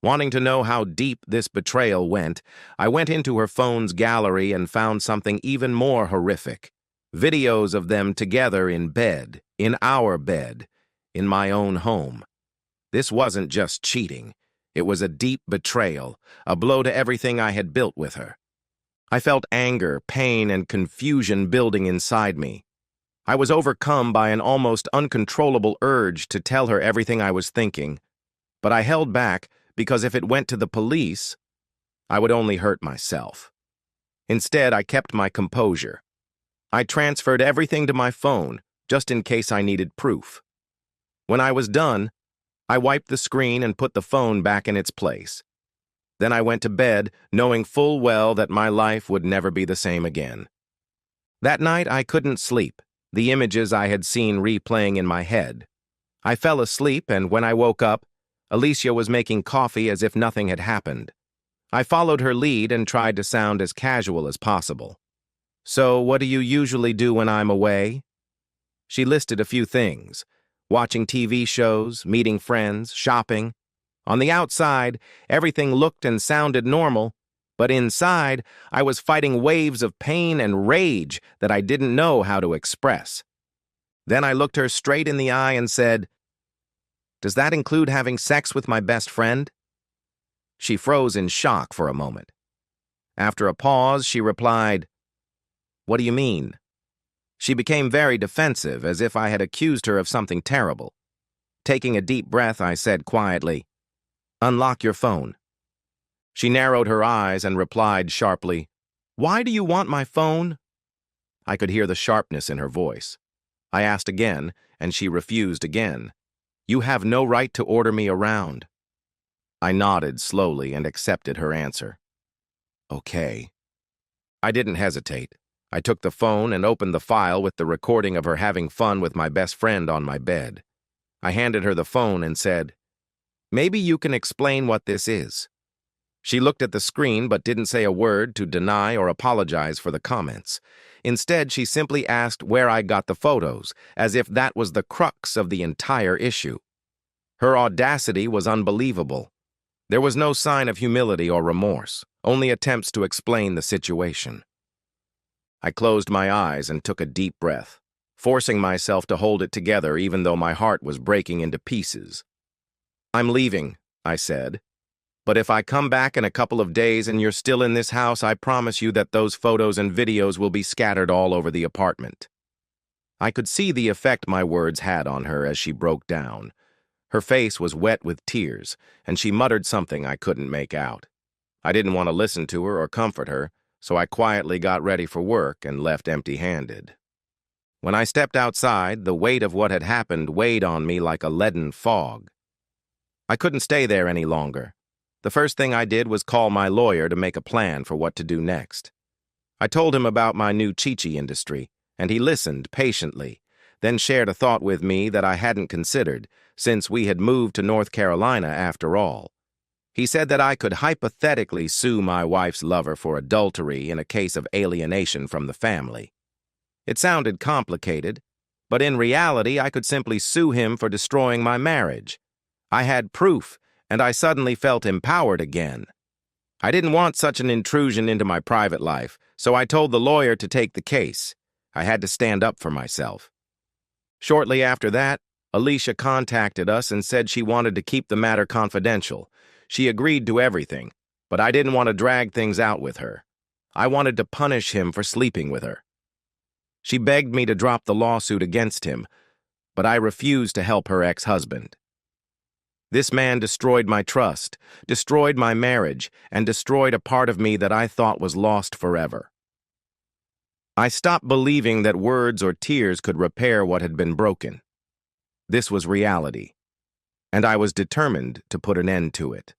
Wanting to know how deep this betrayal went, I went into her phone's gallery and found something even more horrific. Videos of them together in bed, in our bed, in my own home. This wasn't just cheating. It was a deep betrayal, a blow to everything I had built with her. I felt anger, pain, and confusion building inside me. I was overcome by an almost uncontrollable urge to tell her everything I was thinking, but I held back because if it went to the police, I would only hurt myself. Instead, I kept my composure. I transferred everything to my phone, just in case I needed proof. When I was done, I wiped the screen and put the phone back in its place. Then I went to bed, knowing full well that my life would never be the same again. That night, I couldn't sleep, the images I had seen replaying in my head. I fell asleep, and when I woke up, Alicia was making coffee as if nothing had happened. I followed her lead and tried to sound as casual as possible. "So, what do you usually do when I'm away?" She listed a few things: watching TV shows, meeting friends, shopping. On the outside, everything looked and sounded normal, but inside, I was fighting waves of pain and rage that I didn't know how to express. Then I looked her straight in the eye and said, "Does that include having sex with my best friend?" She froze in shock for a moment. After a pause, she replied, "What do you mean?" She became very defensive, as if I had accused her of something terrible. Taking a deep breath, I said quietly, "Unlock your phone." She narrowed her eyes and replied sharply, "Why do you want my phone?" I could hear the sharpness in her voice. I asked again, and she refused again. "You have no right to order me around." I nodded slowly and accepted her answer. "Okay." I didn't hesitate. I took the phone and opened the file with the recording of her having fun with my best friend on my bed. I handed her the phone and said, "Maybe you can explain what this is." She looked at the screen but didn't say a word to deny or apologize for the comments. Instead, she simply asked where I got the photos, as if that was the crux of the entire issue. Her audacity was unbelievable. There was no sign of humility or remorse, only attempts to explain the situation. I closed my eyes and took a deep breath, forcing myself to hold it together even though my heart was breaking into pieces. "I'm leaving," I said. "But if I come back in a couple of days and you're still in this house, I promise you that those photos and videos will be scattered all over the apartment." I could see the effect my words had on her as she broke down. Her face was wet with tears, and she muttered something I couldn't make out. I didn't want to listen to her or comfort her, so I quietly got ready for work and left empty-handed. When I stepped outside, the weight of what had happened weighed on me like a leaden fog. I couldn't stay there any longer. The first thing I did was call my lawyer to make a plan for what to do next. I told him about my new Chi-Chi industry, and he listened patiently, then shared a thought with me that I hadn't considered, since we had moved to North Carolina after all. He said that I could hypothetically sue my wife's lover for adultery in a case of alienation from the family. It sounded complicated, But in reality, I could simply sue him for destroying my marriage. I had proof, and I suddenly felt empowered again. I didn't want such an intrusion into my private life, so I told the lawyer to take the case. I had to stand up for myself. Shortly after that, Alicia contacted us and said she wanted to keep the matter confidential. She agreed to everything, but I didn't want to drag things out with her. I wanted to punish him for sleeping with her. She begged me to drop the lawsuit against him, but I refused to help her ex-husband. This man destroyed my trust, destroyed my marriage, and destroyed a part of me that I thought was lost forever. I stopped believing that words or tears could repair what had been broken. This was reality, and I was determined to put an end to it.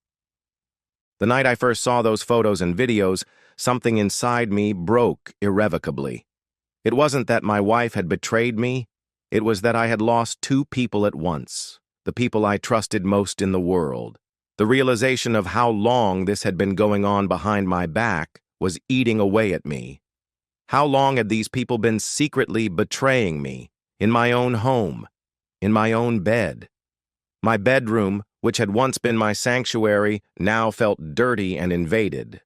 The night I first saw those photos and videos, something inside me broke irrevocably. It wasn't that my wife had betrayed me, it was that I had lost two people at once, the people I trusted most in the world. The realization of how long this had been going on behind my back was eating away at me. How long had these people been secretly betraying me, in my own home, in my own bed? My bedroom, which had once been my sanctuary, now felt dirty and invaded.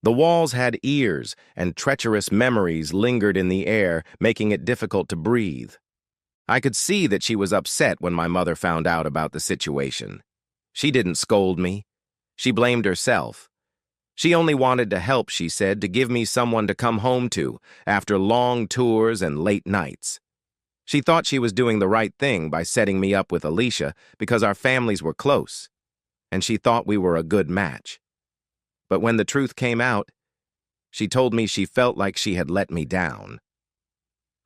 The walls had ears, and treacherous memories lingered in the air, making it difficult to breathe. I could see that she was upset when my mother found out about the situation. She didn't scold me. She blamed herself. She only wanted to help, she said, to give me someone to come home to after long tours and late nights. She thought she was doing the right thing by setting me up with Alicia because our families were close, and she thought we were a good match. But when the truth came out, she told me she felt like she had let me down.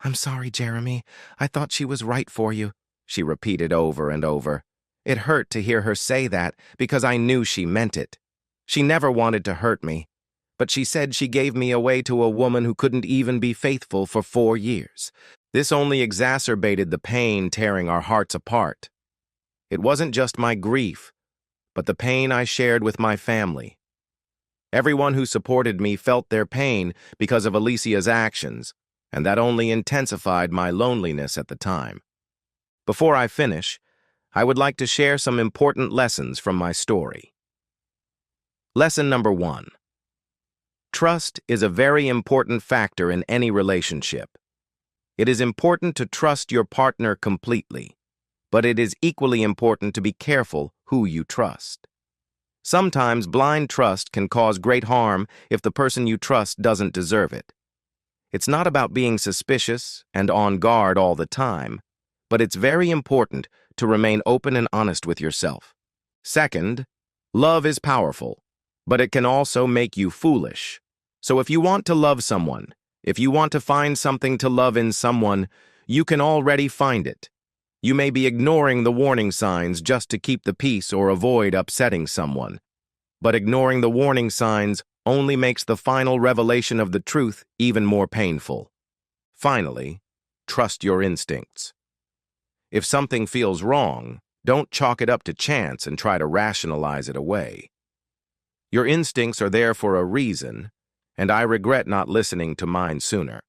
"I'm sorry, Jeremy. I thought she was right for you," she repeated over and over. It hurt to hear her say that because I knew she meant it. She never wanted to hurt me, but she said she gave me away to a woman who couldn't even be faithful for 4 years. This only exacerbated the pain tearing our hearts apart. It wasn't just my grief, but the pain I shared with my family. Everyone who supported me felt their pain because of Alicia's actions, and that only intensified my loneliness at the time. Before I finish, I would like to share some important lessons from my story. Lesson number 1. Trust is a very important factor in any relationship. It is important to trust your partner completely, but it is equally important to be careful who you trust. Sometimes blind trust can cause great harm if the person you trust doesn't deserve it. It's not about being suspicious and on guard all the time, but it's very important to remain open and honest with yourself. Second, love is powerful, but it can also make you foolish. So if you want to love someone, if you want to find something to love in someone, you can already find it. You may be ignoring the warning signs just to keep the peace or avoid upsetting someone. But ignoring the warning signs only makes the final revelation of the truth even more painful. Finally, trust your instincts. If something feels wrong, don't chalk it up to chance and try to rationalize it away. Your instincts are there for a reason, and I regret not listening to mine sooner.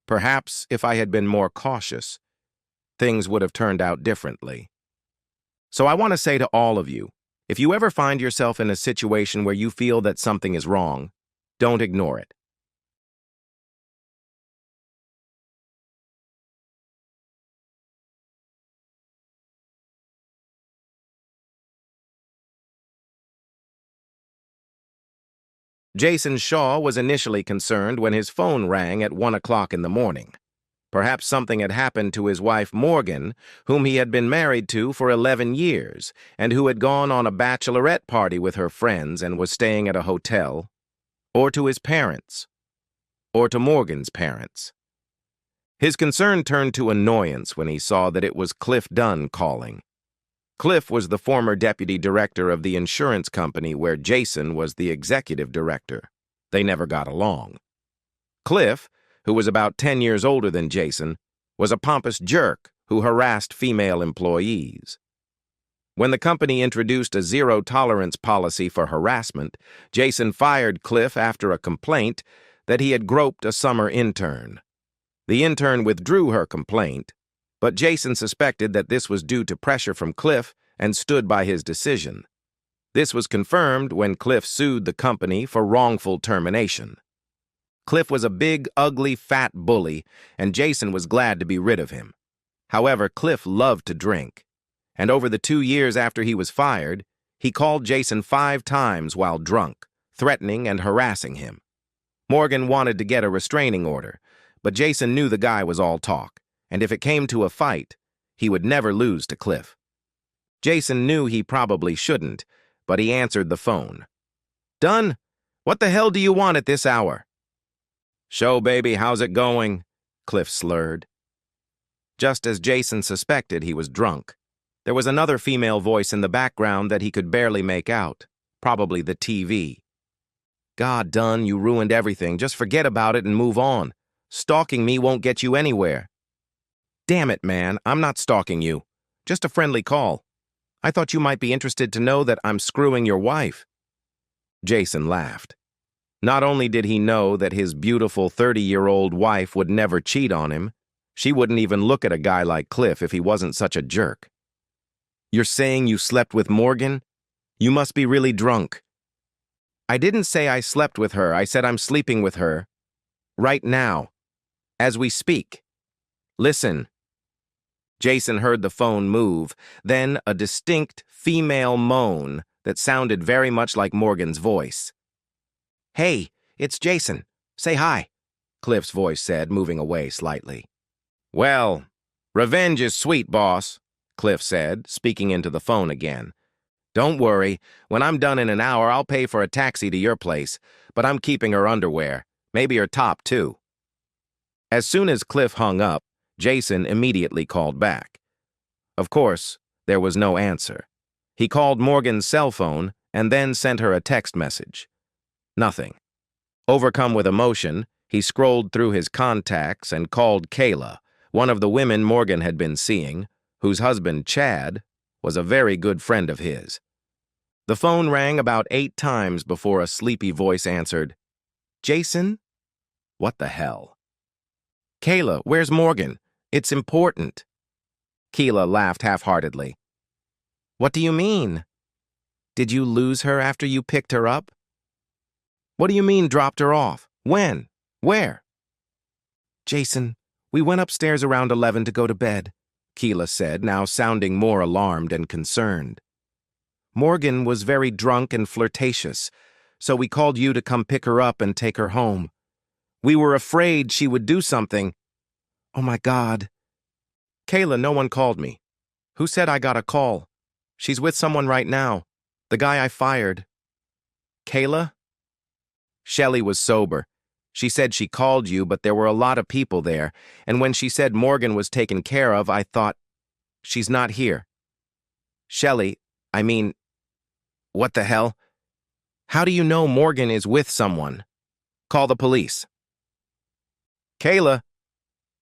Perhaps if I had been more cautious, things would have turned out differently. So I want to say to all of you, if you ever find yourself in a situation where you feel that something is wrong, don't ignore it. Jason Shaw was initially concerned when his phone rang at 1 o'clock in the morning. Perhaps something had happened to his wife Morgan, whom he had been married to for 11 years, and who had gone on a bachelorette party with her friends and was staying at a hotel, or to his parents, or to Morgan's parents. His concern turned to annoyance when he saw that it was Cliff Dunn calling. Cliff was the former deputy director of the insurance company where Jason was the executive director. They never got along. Cliff, who was about 10 years older than Jason, was a pompous jerk who harassed female employees. When the company introduced a zero-tolerance policy for harassment, Jason fired Cliff after a complaint that he had groped a summer intern. The intern withdrew her complaint, but Jason suspected that this was due to pressure from Cliff and stood by his decision. This was confirmed when Cliff sued the company for wrongful termination. Cliff was a big, ugly, fat bully, and Jason was glad to be rid of him. However, Cliff loved to drink, and over the 2 years after he was fired, he called Jason 5 times while drunk, threatening and harassing him. Morgan wanted to get a restraining order, but Jason knew the guy was all talk, and if it came to a fight, he would never lose to Cliff. Jason knew he probably shouldn't, but he answered the phone. "Done? What the hell do you want at this hour?" "Show, baby, how's it going?" Cliff slurred. Just as Jason suspected, he was drunk. There was another female voice in the background that he could barely make out, probably the TV. "God, Dunn, you ruined everything. Just forget about it and move on. Stalking me won't get you anywhere." "Damn it, man, I'm not stalking you. Just a friendly call. I thought you might be interested to know that I'm screwing your wife." Jason laughed. Not only did he know that his beautiful 30-year-old wife would never cheat on him, she wouldn't even look at a guy like Cliff if he wasn't such a jerk. "You're saying you slept with Morgan? You must be really drunk." "I didn't say I slept with her. I said I'm sleeping with her. Right now. As we speak. Listen." Jason heard the phone move, then a distinct female moan that sounded very much like Morgan's voice. "Hey, it's Jason. Say hi," Cliff's voice said, moving away slightly. "Well, revenge is sweet, boss," Cliff said, speaking into the phone again. "Don't worry. When I'm done in an hour, I'll pay for a taxi to your place, but I'm keeping her underwear, maybe her top, too." As soon as Cliff hung up, Jason immediately called back. Of course, there was no answer. He called Morgan's cell phone and then sent her a text message. Nothing. Overcome with emotion, he scrolled through his contacts and called Kayla, one of the women Morgan had been seeing, whose husband, Chad, was a very good friend of his. The phone rang about 8 times before a sleepy voice answered. "Jason? What the hell?" "Kayla, where's Morgan? It's important." Kayla laughed half-heartedly. "What do you mean? Did you lose her after you picked her up?" "What do you mean dropped her off? When? Where?" "Jason, we went upstairs around 11 to go to bed," Kayla said, now sounding more alarmed and concerned. "Morgan was very drunk and flirtatious, so we called you to come pick her up and take her home. We were afraid she would do something. Oh my God." "Kayla, no one called me. Who said I got a call? She's with someone right now. The guy I fired." "Kayla?" "Shelley was sober. She said she called you, but there were a lot of people there, and when she said Morgan was taken care of, I thought, she's not here. Shelley, I mean, what the hell? How do you know Morgan is with someone? Call the police." "Kayla."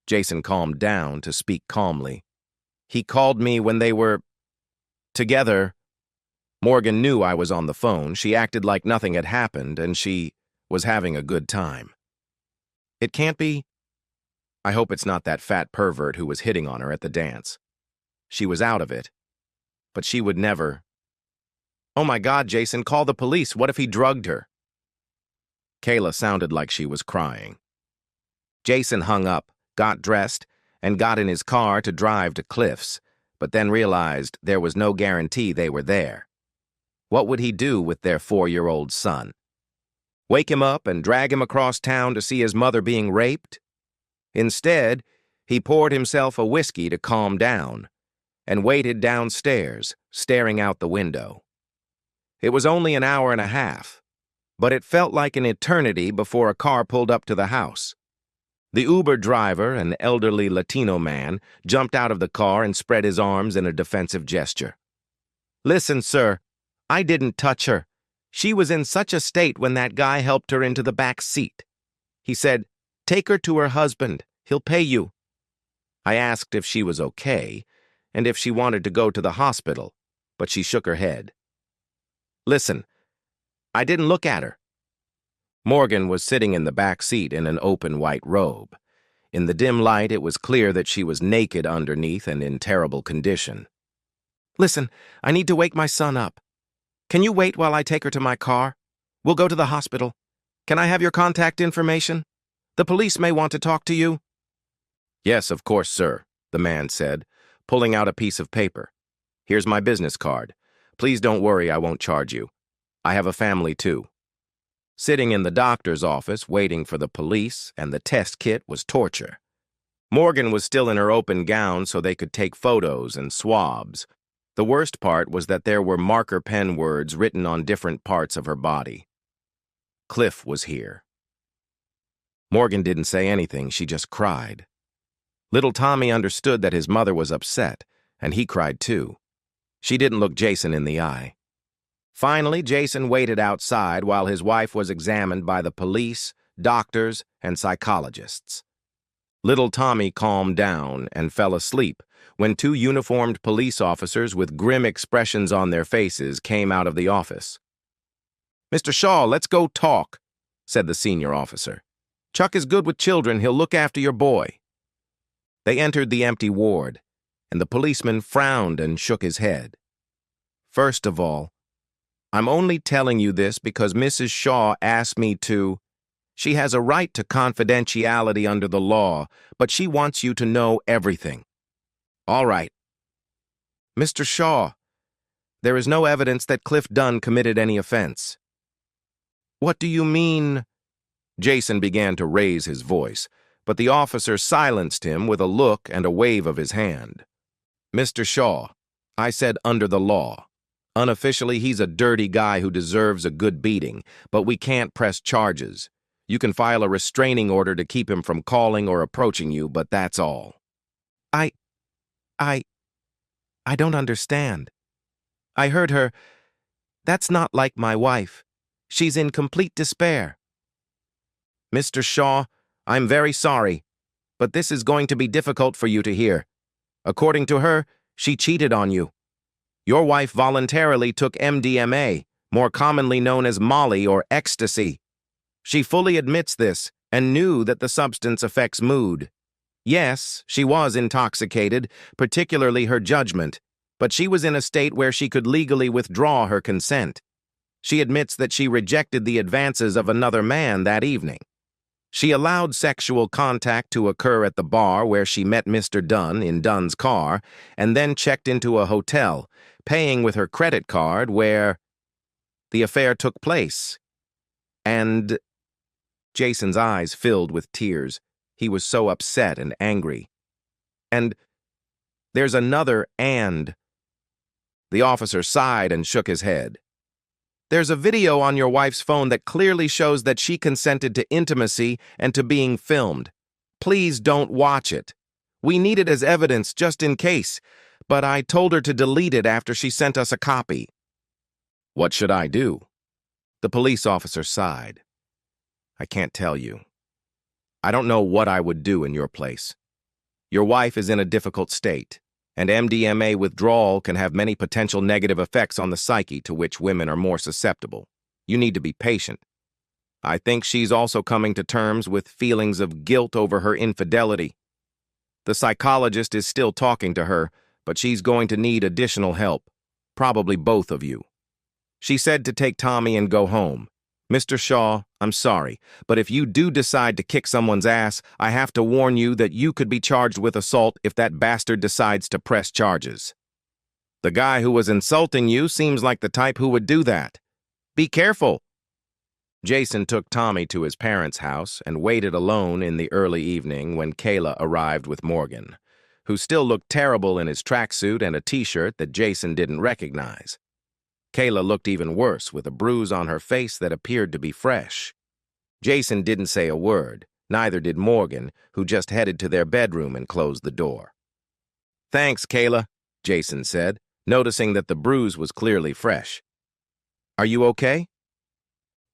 Jason calmed down to speak calmly. "He called me when they were together." Morgan knew I was on the phone. She acted like nothing had happened, and she was having a good time. "It can't be. I hope it's not that fat pervert who was hitting on her at the dance. She was out of it. But she would never. Oh my God, Jason, call the police. What if he drugged her?" Kayla sounded like she was crying. Jason hung up, got dressed, and got in his car to drive to Cliff's, but then realized there was no guarantee they were there. What would he do with their 4-year-old son? Wake him up and drag him across town to see his mother being raped? Instead, he poured himself a whiskey to calm down and waited downstairs, staring out the window. It was only an hour and a half, but it felt like an eternity before a car pulled up to the house. The Uber driver, an elderly Latino man, jumped out of the car and spread his arms in a defensive gesture. "Listen, sir, I didn't touch her. She was in such a state when that guy helped her into the back seat. He said, 'Take her to her husband. He'll pay you.' I asked if she was okay and if she wanted to go to the hospital, but she shook her head. Listen, I didn't look at her." Morgan was sitting in the back seat in an open white robe. In the dim light, it was clear that she was naked underneath and in terrible condition. "Listen, I need to wake my son up. Can you wait while I take her to my car? We'll go to the hospital. Can I have your contact information? The police may want to talk to you." "Yes, of course, sir," the man said, pulling out a piece of paper. "Here's my business card. Please don't worry, I won't charge you. I have a family, too." Sitting in the doctor's office, waiting for the police and the test kit was torture. Morgan was still in her open gown so they could take photos and swabs. The worst part was that there were marker pen words written on different parts of her body. Cliff was here. Morgan didn't say anything, she just cried. Little Tommy understood that his mother was upset, and he cried too. She didn't look Jason in the eye. Finally, Jason waited outside while his wife was examined by the police, doctors, and psychologists. Little Tommy calmed down and fell asleep when two uniformed police officers with grim expressions on their faces came out of the office. "Mr. Shaw, let's go talk," said the senior officer. "Chuck is good with children. He'll look after your boy." They entered the empty ward, and the policeman frowned and shook his head. "First of all, I'm only telling you this because Mrs. Shaw asked me to. She has a right to confidentiality under the law, but she wants you to know everything." "All right." "Mr. Shaw, there is no evidence that Cliff Dunn committed any offense." "What do you mean?" Jason began to raise his voice, but the officer silenced him with a look and a wave of his hand. "Mr. Shaw, I said under the law. Unofficially, he's a dirty guy who deserves a good beating, but we can't press charges. You can file a restraining order to keep him from calling or approaching you, but that's all." I don't understand. I heard her. That's not like my wife. She's in complete despair." "Mr. Shaw, I'm very sorry, but this is going to be difficult for you to hear. According to her, she cheated on you. Your wife voluntarily took MDMA, more commonly known as Molly or ecstasy. She fully admits this and knew that the substance affects mood. Yes, she was intoxicated, particularly her judgment, but she was in a state where she could legally withdraw her consent. She admits that she rejected the advances of another man that evening. She allowed sexual contact to occur at the bar where she met Mr. Dunn in Dunn's car and then checked into a hotel, paying with her credit card where the affair took place. And Jason's eyes filled with tears. He was so upset and angry. "And there's another and." The officer sighed and shook his head. "There's a video on your wife's phone that clearly shows that she consented to intimacy and to being filmed. Please don't watch it. We need it as evidence just in case, but I told her to delete it after she sent us a copy." "What should I do?" The police officer sighed. "I can't tell you. I don't know what I would do in your place. Your wife is in a difficult state, and MDMA withdrawal can have many potential negative effects on the psyche to which women are more susceptible. You need to be patient. I think she's also coming to terms with feelings of guilt over her infidelity. The psychologist is still talking to her, but she's going to need additional help, probably both of you. She said to take Tommy and go home. Mr. Shaw, I'm sorry, but if you do decide to kick someone's ass, I have to warn you that you could be charged with assault if that bastard decides to press charges. The guy who was insulting you seems like the type who would do that. Be careful." Jason took Tommy to his parents' house and waited alone in the early evening when Kayla arrived with Morgan, who still looked terrible in his tracksuit and a t-shirt that Jason didn't recognize. Kayla looked even worse, with a bruise on her face that appeared to be fresh. Jason didn't say a word, neither did Morgan, who just headed to their bedroom and closed the door. "Thanks, Kayla," Jason said, noticing that the bruise was clearly fresh. "Are you okay?"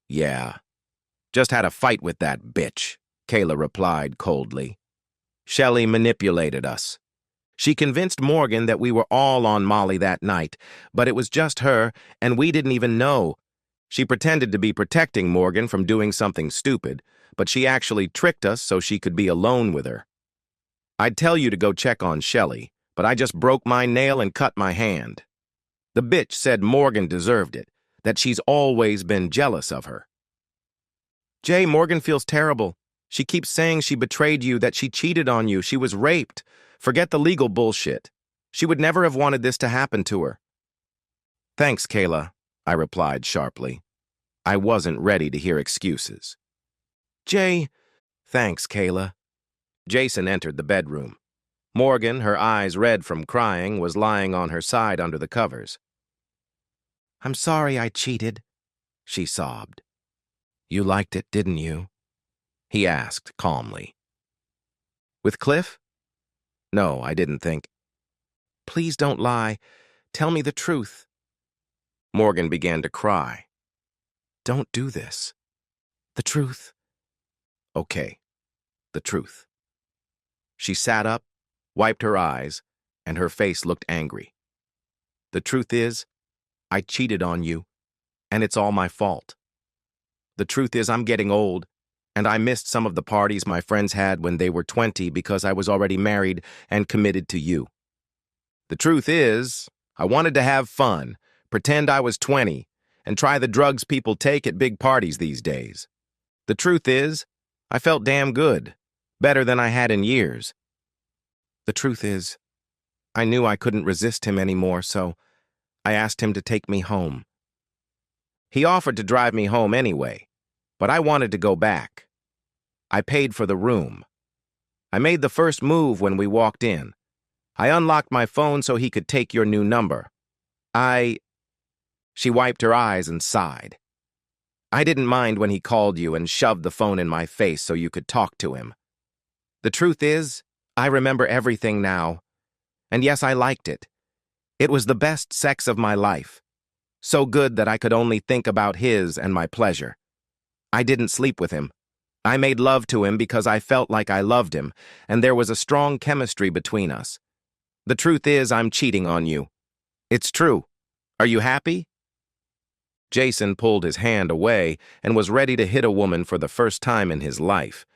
"Yeah. Just had a fight with that bitch," Kayla replied coldly. "Shelley manipulated us. She convinced Morgan that we were all on Molly that night, but it was just her, and we didn't even know. She pretended to be protecting Morgan from doing something stupid, but she actually tricked us so she could be alone with her. I'd tell you to go check on Shelley, but I just broke my nail and cut my hand. The bitch said Morgan deserved it, that she's always been jealous of her. Jay, Morgan feels terrible. She keeps saying she betrayed you, that she cheated on you, she was raped. Forget the legal bullshit. She would never have wanted this to happen to her. Thanks, Kayla, I replied sharply. I wasn't ready to hear excuses. Jay, thanks, Kayla. Jason entered the bedroom. Morgan, her eyes red from crying, was lying on her side under the covers. I'm sorry I cheated, she sobbed. You liked it, didn't you? He asked calmly. With Cliff? No, I didn't think. Please don't lie. Tell me the truth. Morgan began to cry. Don't do this. The truth. Okay, the truth. She sat up, wiped her eyes, and her face looked angry. The truth is, I cheated on you, and it's all my fault. The truth is, I'm getting old, and I missed some of the parties my friends had when they were 20 because I was already married and committed to you. The truth is, I wanted to have fun, pretend I was 20, and try the drugs people take at big parties these days. The truth is, I felt damn good, better than I had in years. The truth is, I knew I couldn't resist him anymore, so I asked him to take me home. He offered to drive me home anyway, but I wanted to go back. I paid for the room. I made the first move when we walked in. I unlocked my phone so he could take your new number. She wiped her eyes and sighed. I didn't mind when he called you and shoved the phone in my face so you could talk to him. The truth is, I remember everything now. And yes, I liked it. It was the best sex of my life. So good that I could only think about his and my pleasure. I didn't sleep with him. I made love to him because I felt like I loved him, and there was a strong chemistry between us. The truth is, I'm cheating on you. It's true. Are you happy? Jason pulled his hand away and was ready to hit a woman for the first time in his life,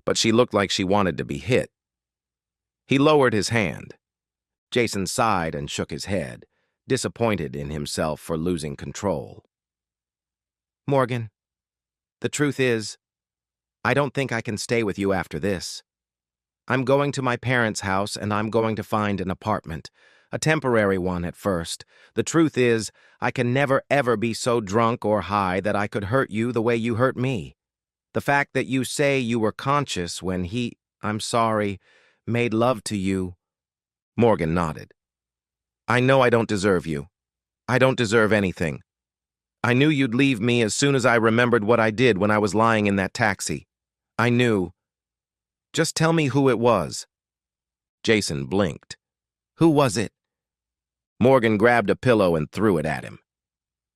but she looked like she wanted to be hit. He lowered his hand. Jason sighed and shook his head, disappointed in himself for losing control. Morgan, the truth is, I don't think I can stay with you after this. I'm going to my parents' house and I'm going to find an apartment, a temporary one at first. The truth is, I can never ever be so drunk or high that I could hurt you the way you hurt me. The fact that you say you were conscious when I'm sorry, made love to you. Morgan nodded. I know I don't deserve you. I don't deserve anything. I knew you'd leave me as soon as I remembered what I did when I was lying in that taxi. I knew. Just tell me who it was. Jason blinked. Who was it? Morgan grabbed a pillow and threw it at him.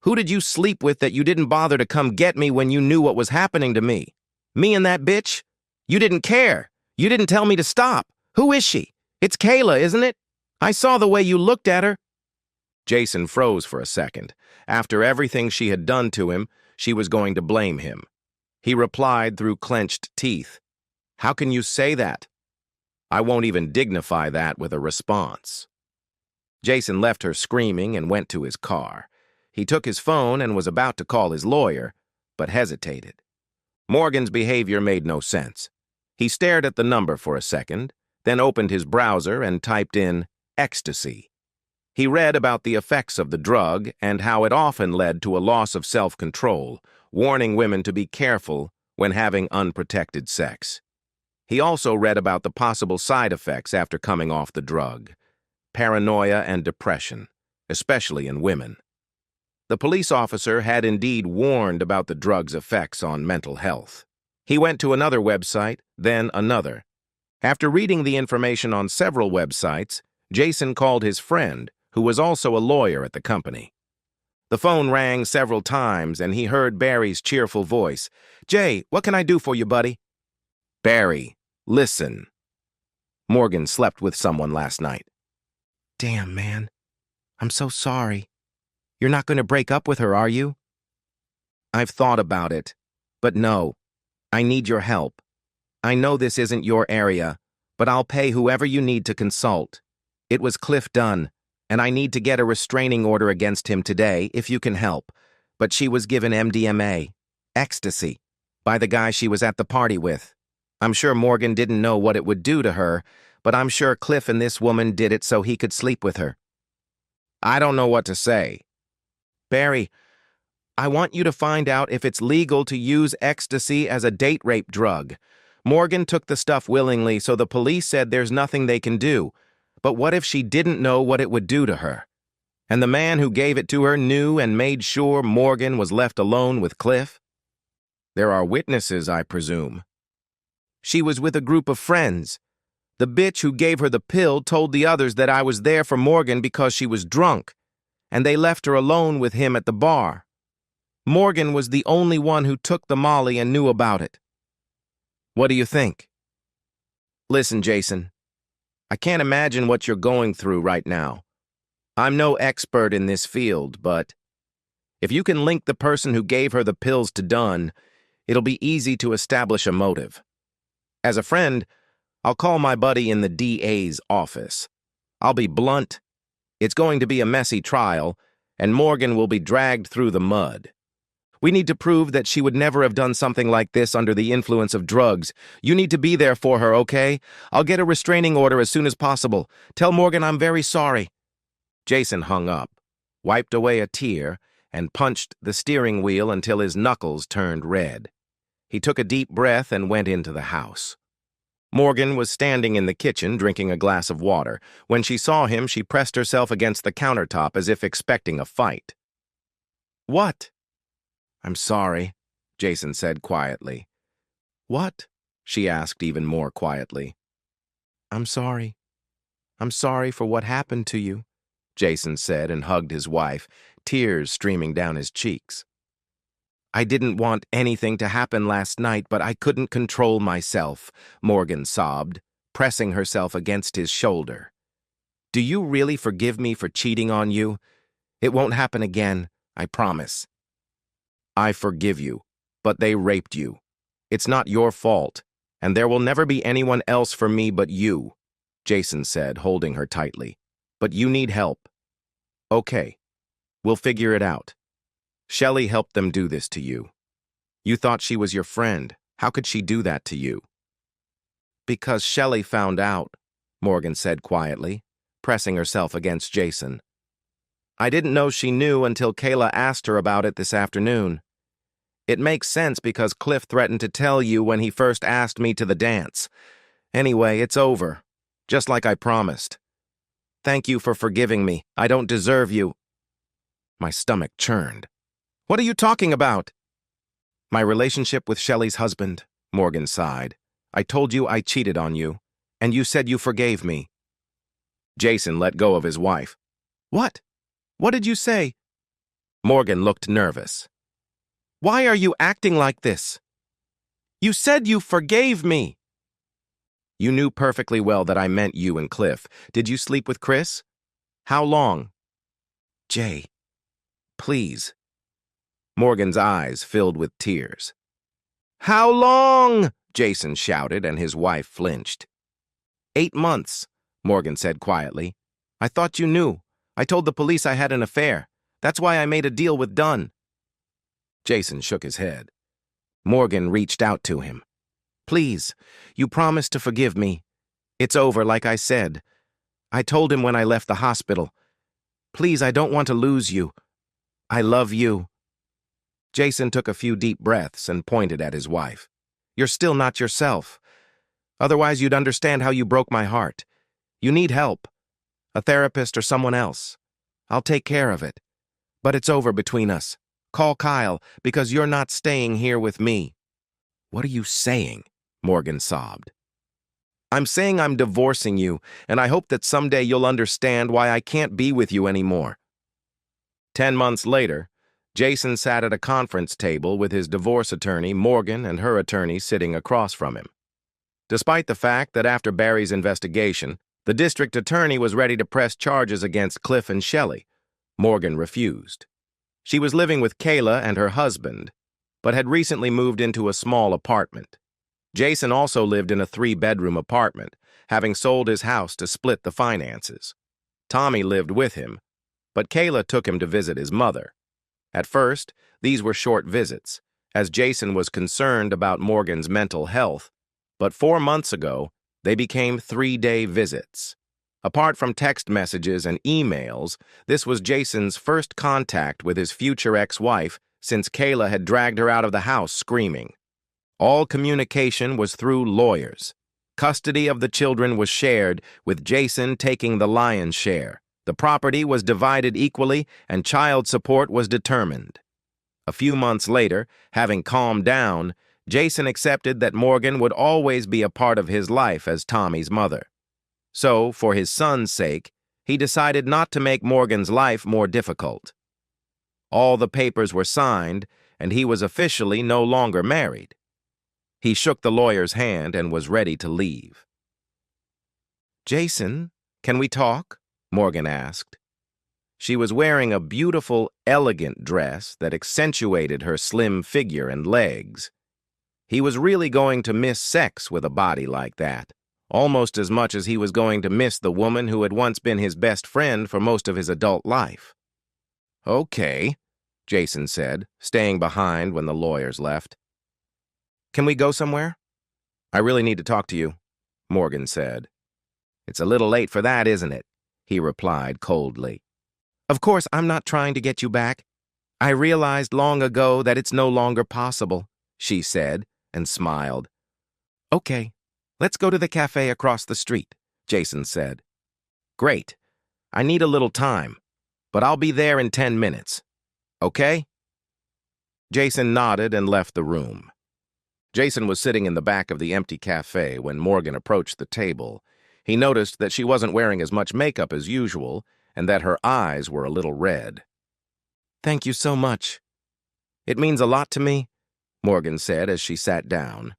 Who did you sleep with that you didn't bother to come get me when you knew what was happening to me? Me and that bitch? You didn't care. You didn't tell me to stop. Who is she? It's Kayla, isn't it? I saw the way you looked at her. Jason froze for a second. After everything she had done to him, she was going to blame him. He replied through clenched teeth. How can you say that? I won't even dignify that with a response. Jason left her screaming and went to his car. He took his phone and was about to call his lawyer, but hesitated. Morgan's behavior made no sense. He stared at the number for a second, then opened his browser and typed in ecstasy. He read about the effects of the drug and how it often led to a loss of self-control, warning women to be careful when having unprotected sex. He also read about the possible side effects after coming off the drug: paranoia and depression, especially in women. The police officer had indeed warned about the drug's effects on mental health. He went to another website, then another. After reading the information on several websites, Jason called his friend, who was also a lawyer at the company. The phone rang several times, and he heard Barry's cheerful voice. Jay, what can I do for you, buddy? Barry, listen. Morgan slept with someone last night. Damn, man. I'm so sorry. You're not going to break up with her, are you? I've thought about it, but no, I need your help. I know this isn't your area, but I'll pay whoever you need to consult. It was Cliff Dunn, and I need to get a restraining order against him today if you can help. But she was given MDMA, ecstasy, by the guy she was at the party with. I'm sure Morgan didn't know what it would do to her, but I'm sure Cliff and this woman did it so he could sleep with her. I don't know what to say. Barry, I want you to find out if it's legal to use ecstasy as a date rape drug. Morgan took the stuff willingly, so the police said there's nothing they can do. But what if she didn't know what it would do to her? And the man who gave it to her knew and made sure Morgan was left alone with Cliff? There are witnesses, I presume. She was with a group of friends. The bitch who gave her the pill told the others that I was there for Morgan because she was drunk, and they left her alone with him at the bar. Morgan was the only one who took the Molly and knew about it. What do you think? Listen, Jason, I can't imagine what you're going through right now. I'm no expert in this field, but if you can link the person who gave her the pills to Dunn, it'll be easy to establish a motive. As a friend, I'll call my buddy in the DA's office. I'll be blunt. It's going to be a messy trial, and Morgan will be dragged through the mud. We need to prove that she would never have done something like this under the influence of drugs. You need to be there for her, okay? I'll get a restraining order as soon as possible. Tell Morgan I'm very sorry. Jason hung up, wiped away a tear, and punched the steering wheel until his knuckles turned red. He took a deep breath and went into the house. Morgan was standing in the kitchen drinking a glass of water. When she saw him, she pressed herself against the countertop as if expecting a fight. What? I'm sorry, Jason said quietly. What? She asked even more quietly. I'm sorry. I'm sorry for what happened to you, Jason said and hugged his wife, tears streaming down his cheeks. I didn't want anything to happen last night, but I couldn't control myself, Morgan sobbed, pressing herself against his shoulder. Do you really forgive me for cheating on you? It won't happen again, I promise. I forgive you, but they raped you. It's not your fault, and there will never be anyone else for me but you, Jason said, holding her tightly. But you need help. Okay, we'll figure it out. Shelley helped them do this to you. You thought she was your friend. How could she do that to you? Because Shelley found out, Morgan said quietly, pressing herself against Jason. I didn't know she knew until Kayla asked her about it this afternoon. It makes sense because Cliff threatened to tell you when he first asked me to the dance. Anyway, it's over, just like I promised. Thank you for forgiving me. I don't deserve you. My stomach churned. What are you talking about? My relationship with Shelley's husband, Morgan sighed. I told you I cheated on you, and you said you forgave me. Jason let go of his wife. What? What did you say? Morgan looked nervous. Why are you acting like this? You said you forgave me. You knew perfectly well that I meant you and Cliff. Did you sleep with Chris? How long? Jay, please. Morgan's eyes filled with tears. How long? Jason shouted, and his wife flinched. 8 months, Morgan said quietly. I thought you knew. I told the police I had an affair. That's why I made a deal with Dunn. Jason shook his head. Morgan reached out to him. Please, you promised to forgive me. It's over, like I said. I told him when I left the hospital. Please, I don't want to lose you. I love you. Jason took a few deep breaths and pointed at his wife. You're still not yourself. Otherwise, you'd understand how you broke my heart. You need help. A therapist or someone else. I'll take care of it. But it's over between us. Call Kyle, because you're not staying here with me. What are you saying? Morgan sobbed. I'm saying I'm divorcing you, and I hope that someday you'll understand why I can't be with you anymore. 10 months later, Jason sat at a conference table with his divorce attorney, Morgan, and her attorney sitting across from him. Despite the fact that after Barry's investigation, the district attorney was ready to press charges against Cliff and Shelley, Morgan refused. She was living with Kayla and her husband, but had recently moved into a small apartment. Jason also lived in a 3-bedroom apartment, having sold his house to split the finances. Tommy lived with him, but Kayla took him to visit his mother. At first, these were short visits, as Jason was concerned about Morgan's mental health, but 4 months ago, they became 3-day visits. Apart from text messages and emails, this was Jason's first contact with his future ex-wife since Kayla had dragged her out of the house screaming. All communication was through lawyers. Custody of the children was shared, with Jason taking the lion's share. The property was divided equally, and child support was determined. A few months later, having calmed down, Jason accepted that Morgan would always be a part of his life as Tommy's mother. So, for his son's sake, he decided not to make Morgan's life more difficult. All the papers were signed, and he was officially no longer married. He shook the lawyer's hand and was ready to leave. "Jason, can we talk?" Morgan asked. She was wearing a beautiful, elegant dress that accentuated her slim figure and legs. He was really going to miss sex with a body like that, almost as much as he was going to miss the woman who had once been his best friend for most of his adult life. "Okay," Jason said, staying behind when the lawyers left. "Can we go somewhere?" "I really need to talk to you," Morgan said. "It's a little late for that, isn't it?" he replied coldly. "Of course, I'm not trying to get you back. I realized long ago that it's no longer possible," she said, and smiled. "Okay, let's go to the cafe across the street," Jason said. "Great. I need a little time, but I'll be there in 10 minutes. Okay?" Jason nodded and left the room. Jason was sitting in the back of the empty cafe when Morgan approached the table. He noticed that she wasn't wearing as much makeup as usual and that her eyes were a little red. "Thank you so much. It means a lot to me," Morgan said as she sat down.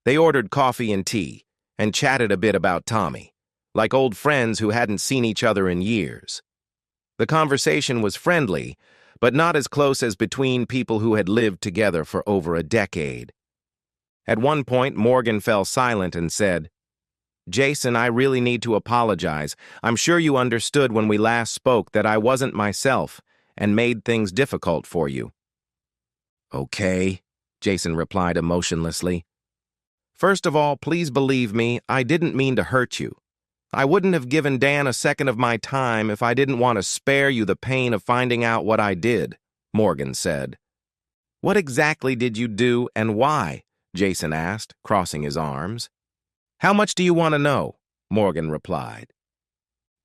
They ordered coffee and tea and chatted a bit about Tommy, like old friends who hadn't seen each other in years. The conversation was friendly, but not as close as between people who had lived together for over a decade. At one point, Morgan fell silent and said, "Jason, I really need to apologize. I'm sure you understood when we last spoke that I wasn't myself and made things difficult for you." "Okay," Jason replied emotionlessly. "First of all, please believe me, I didn't mean to hurt you. I wouldn't have given Dan a second of my time if I didn't want to spare you the pain of finding out what I did," Morgan said. "What exactly did you do and why?" Jason asked, crossing his arms. "How much do you want to know?" Morgan replied.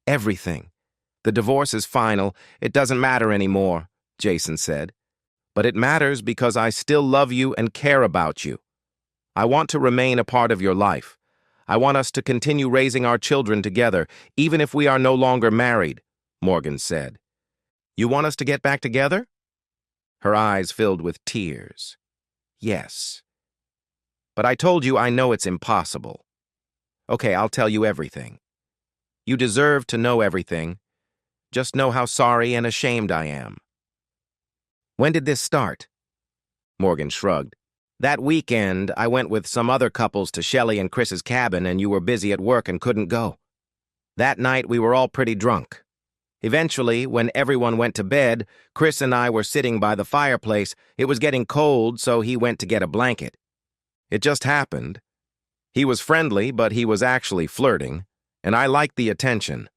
"Everything. The divorce is final. It doesn't matter anymore," Jason said. "But it matters because I still love you and care about you. I want to remain a part of your life. I want us to continue raising our children together, even if we are no longer married," Morgan said. "You want us to get back together?" Her eyes filled with tears. "Yes. But I told you I know it's impossible. Okay, I'll tell you everything. You deserve to know everything. Just know how sorry and ashamed I am." "When did this start?" Morgan shrugged. "That weekend, I went with some other couples to Shelley and Chris's cabin and you were busy at work and couldn't go. That night, we were all pretty drunk. Eventually, when everyone went to bed, Chris and I were sitting by the fireplace. It was getting cold, so he went to get a blanket. It just happened. He was friendly, but he was actually flirting, and I liked the attention.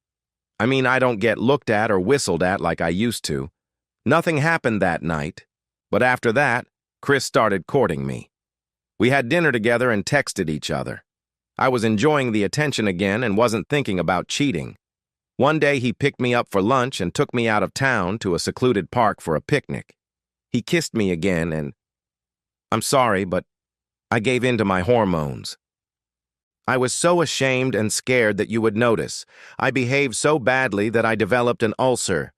I mean, I don't get looked at or whistled at like I used to. Nothing happened that night, but after that, Chris started courting me. We had dinner together and texted each other. I was enjoying the attention again and wasn't thinking about cheating. One day he picked me up for lunch and took me out of town to a secluded park for a picnic. He kissed me again and... I'm sorry, but I gave in to my hormones. I was so ashamed and scared that you would notice. I behaved so badly that I developed an ulcer.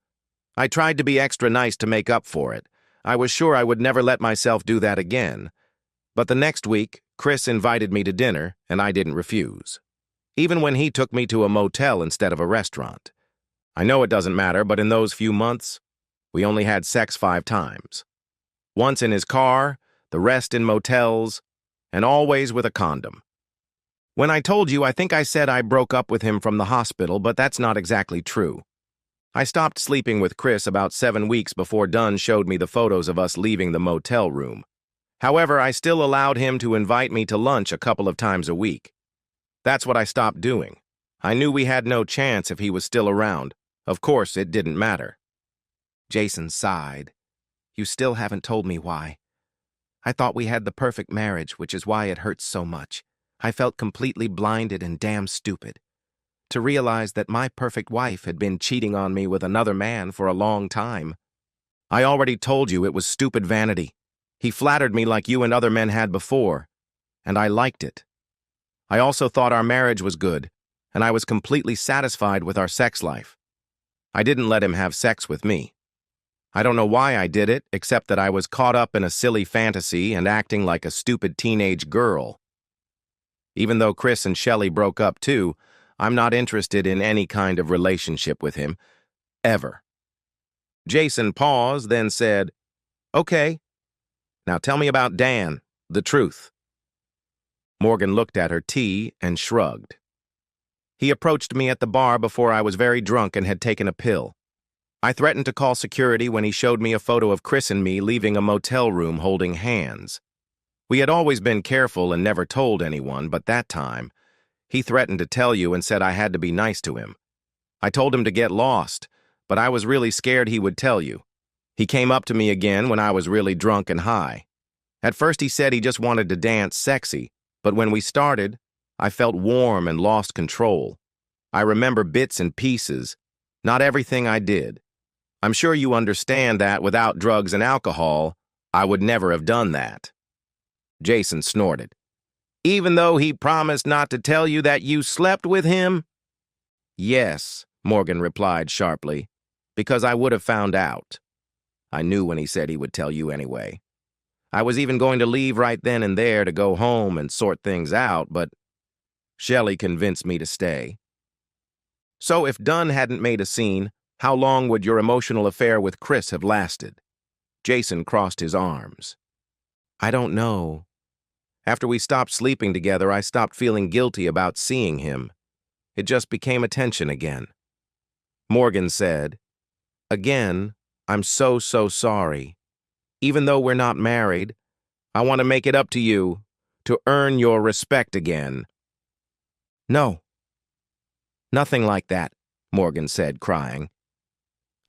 I tried to be extra nice to make up for it. I was sure I would never let myself do that again. But the next week, Chris invited me to dinner, and I didn't refuse. Even when he took me to a motel instead of a restaurant. I know it doesn't matter, but in those few months, we only had sex 5 times. Once in his car, the rest in motels, and always with a condom. When I told you, I think I said I broke up with him from the hospital, but that's not exactly true. I stopped sleeping with Chris about 7 weeks before Dunn showed me the photos of us leaving the motel room. However, I still allowed him to invite me to lunch a couple of times a week. That's what I stopped doing. I knew we had no chance if he was still around. Of course, it didn't matter. Jason sighed. You still haven't told me why. I thought we had the perfect marriage, which is why it hurts so much. I felt completely blinded and damn stupid. To realize that my perfect wife had been cheating on me with another man for a long time. I already told you it was stupid vanity. He flattered me like you and other men had before, and I liked it. I also thought our marriage was good, and I was completely satisfied with our sex life. I didn't let him have sex with me. I don't know why I did it, except that I was caught up in a silly fantasy and acting like a stupid teenage girl. Even though Chris and Shelley broke up too, I'm not interested in any kind of relationship with him, ever. Jason paused, then said, Okay, now tell me about Dan, the truth. Morgan looked at her tea and shrugged. He approached me at the bar before I was very drunk and had taken a pill. I threatened to call security when he showed me a photo of Chris and me leaving a motel room holding hands. We had always been careful and never told anyone, but that time, he threatened to tell you and said I had to be nice to him. I told him to get lost, but I was really scared he would tell you. He came up to me again when I was really drunk and high. At first he said he just wanted to dance sexy, but when we started, I felt warm and lost control. I remember bits and pieces, not everything I did. I'm sure you understand that without drugs and alcohol, I would never have done that. Jason snorted. Even though he promised not to tell you that you slept with him? Yes, Morgan replied sharply, because I would have found out. I knew when he said he would tell you anyway. I was even going to leave right then and there to go home and sort things out, but Shelley convinced me to stay. So if Dunn hadn't made a scene, how long would your emotional affair with Chris have lasted? Jason crossed his arms. I don't know. After we stopped sleeping together, I stopped feeling guilty about seeing him. It just became attention again. Morgan said, Again, I'm so sorry. Even though we're not married, I want to make it up to you, to earn your respect again. No. Nothing like that, Morgan said, crying.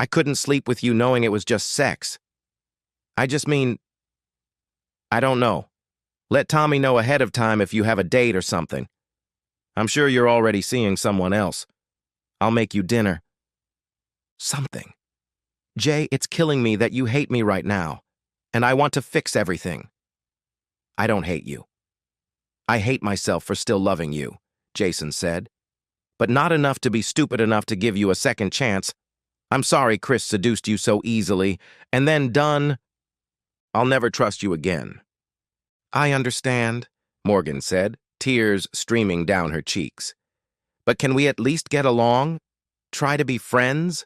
I couldn't sleep with you knowing it was just sex. I just mean, I don't know. Let Tommy know ahead of time if you have a date or something. I'm sure you're already seeing someone else. I'll make you dinner. Something. Jay, it's killing me that you hate me right now, and I want to fix everything. I don't hate you. I hate myself for still loving you, Jason said, but not enough to be stupid enough to give you a second chance. I'm sorry Chris seduced you so easily, and then Dunn. I'll never trust you again. I understand, Morgan said, tears streaming down her cheeks. But can we at least get along? Try to be friends?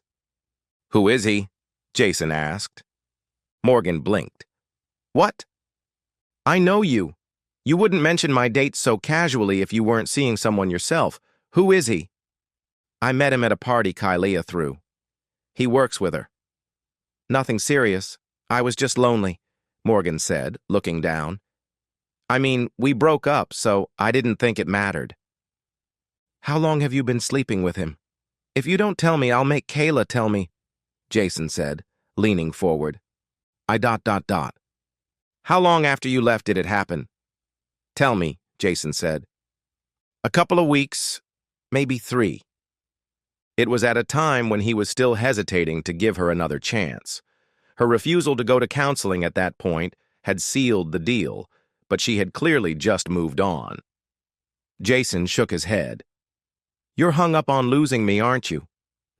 Who is he? Jason asked. Morgan blinked. What? I know you. You wouldn't mention my dates so casually if you weren't seeing someone yourself. Who is he? I met him at a party Kylea threw. He works with her. Nothing serious. I was just lonely, Morgan said, looking down. I mean, we broke up, so I didn't think it mattered. How long have you been sleeping with him? If you don't tell me, I'll make Kayla tell me, Jason said, leaning forward. How long after you left did it happen? Tell me, Jason said. A couple of weeks, maybe 3. It was at a time when he was still hesitating to give her another chance. Her refusal to go to counseling at that point had sealed the deal, but she had clearly just moved on. Jason shook his head. You're hung up on losing me, aren't you?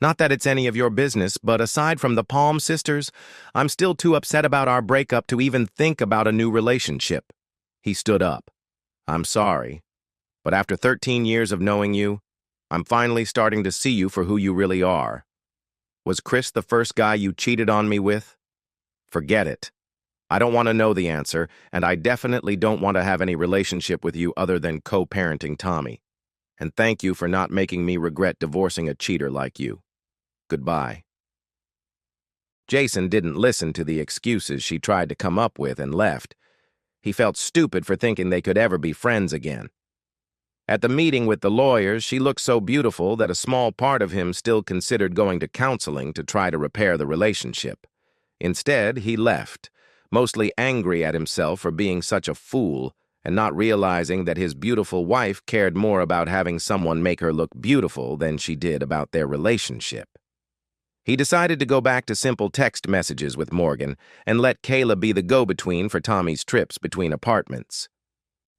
Not that it's any of your business, but aside from the Palm sisters, I'm still too upset about our breakup to even think about a new relationship. He stood up. I'm sorry, but after 13 years of knowing you, I'm finally starting to see you for who you really are. Was Chris the first guy you cheated on me with? Forget it. I don't want to know the answer, and I definitely don't want to have any relationship with you other than co-parenting Tommy. And thank you for not making me regret divorcing a cheater like you. Goodbye. Jason didn't listen to the excuses she tried to come up with and left. He felt stupid for thinking they could ever be friends again. At the meeting with the lawyers, she looked so beautiful that a small part of him still considered going to counseling to try to repair the relationship. Instead, he left, mostly angry at himself for being such a fool and not realizing that his beautiful wife cared more about having someone make her look beautiful than she did about their relationship. He decided to go back to simple text messages with Morgan and let Kayla be the go-between for Tommy's trips between apartments.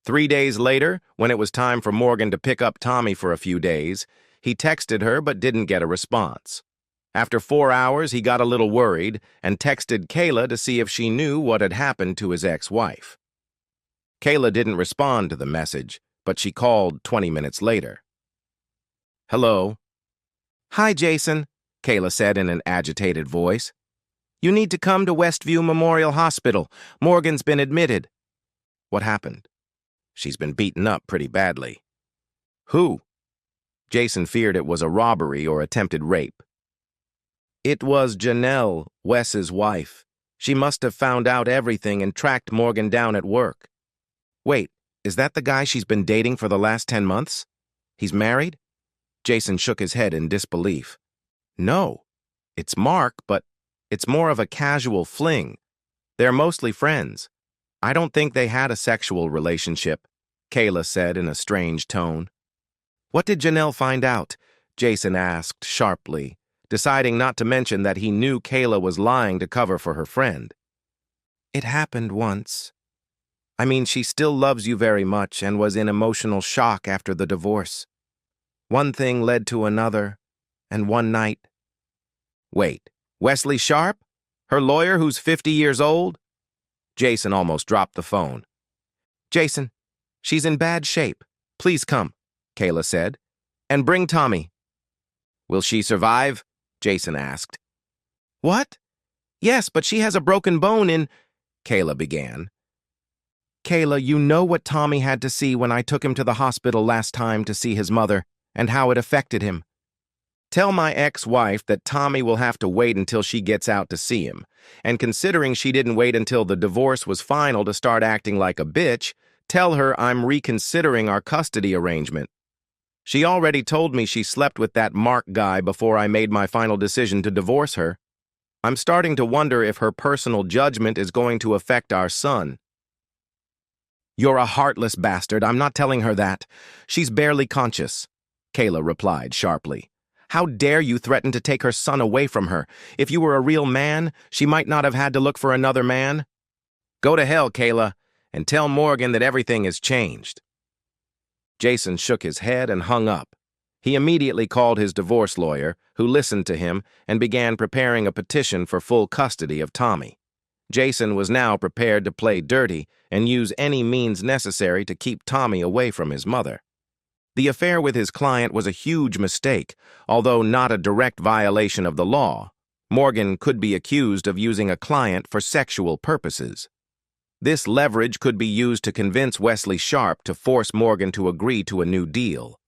3 days later, when it was time for Morgan to pick up Tommy for a few days, he texted her but didn't get a response. After 4 hours, he got a little worried and texted Kayla to see if she knew what had happened to his ex-wife. Kayla didn't respond to the message, but she called 20 minutes later. "Hello." "Hi, Jason," Kayla said in an agitated voice. "You need to come to Westview Memorial Hospital. Morgan's been admitted." "What happened?" "She's been beaten up pretty badly." "Who?" Jason feared it was a robbery or attempted rape. "It was Janelle, Wes's wife. She must have found out everything and tracked Morgan down at work." "Wait, is that the guy she's been dating for the last 10 months? He's married?" Jason shook his head in disbelief. "No, it's Mark, but it's more of a casual fling. They're mostly friends. I don't think they had a sexual relationship," Kayla said in a strange tone. "What did Janelle find out?" Jason asked sharply, deciding not to mention that he knew Kayla was lying to cover for her friend. "It happened once. I mean, she still loves you very much and was in emotional shock after the divorce. One thing led to another, and one night—" "Wait, Wesley Sharp? Her lawyer who's 50 years old?" Jason almost dropped the phone. "Jason, she's in bad shape. Please come," Kayla said. "And bring Tommy." "Will she survive?" Jason asked. "What? Yes, but she has a broken bone in—" Kayla began. "Kayla, you know what Tommy had to see when I took him to the hospital last time to see his mother, and how it affected him. Tell my ex-wife that Tommy will have to wait until she gets out to see him, and considering she didn't wait until the divorce was final to start acting like a bitch, tell her I'm reconsidering our custody arrangement. She already told me she slept with that Mark guy before I made my final decision to divorce her. I'm starting to wonder if her personal judgment is going to affect our son." "You're a heartless bastard. I'm not telling her that. She's barely conscious," Kayla replied sharply. "How dare you threaten to take her son away from her? If you were a real man, she might not have had to look for another man." "Go to hell, Kayla, and tell Morgan that everything has changed." Jason shook his head and hung up. He immediately called his divorce lawyer, who listened to him and began preparing a petition for full custody of Tommy. Jason was now prepared to play dirty and use any means necessary to keep Tommy away from his mother. The affair with his client was a huge mistake, although not a direct violation of the law. Morgan could be accused of using a client for sexual purposes. This leverage could be used to convince Wesley Sharp to force Morgan to agree to a new deal.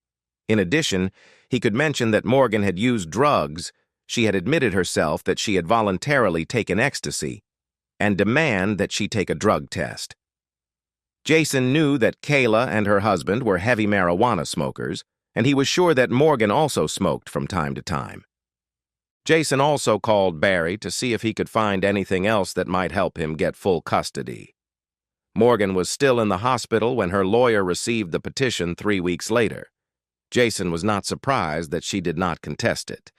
In addition, he could mention that Morgan had used drugs, she had admitted herself that she had voluntarily taken ecstasy, and demand that she take a drug test. Jason knew that Kayla and her husband were heavy marijuana smokers, and he was sure that Morgan also smoked from time to time. Jason also called Barry to see if he could find anything else that might help him get full custody. Morgan was still in the hospital when her lawyer received the petition 3 weeks later. Jason was not surprised that she did not contest it.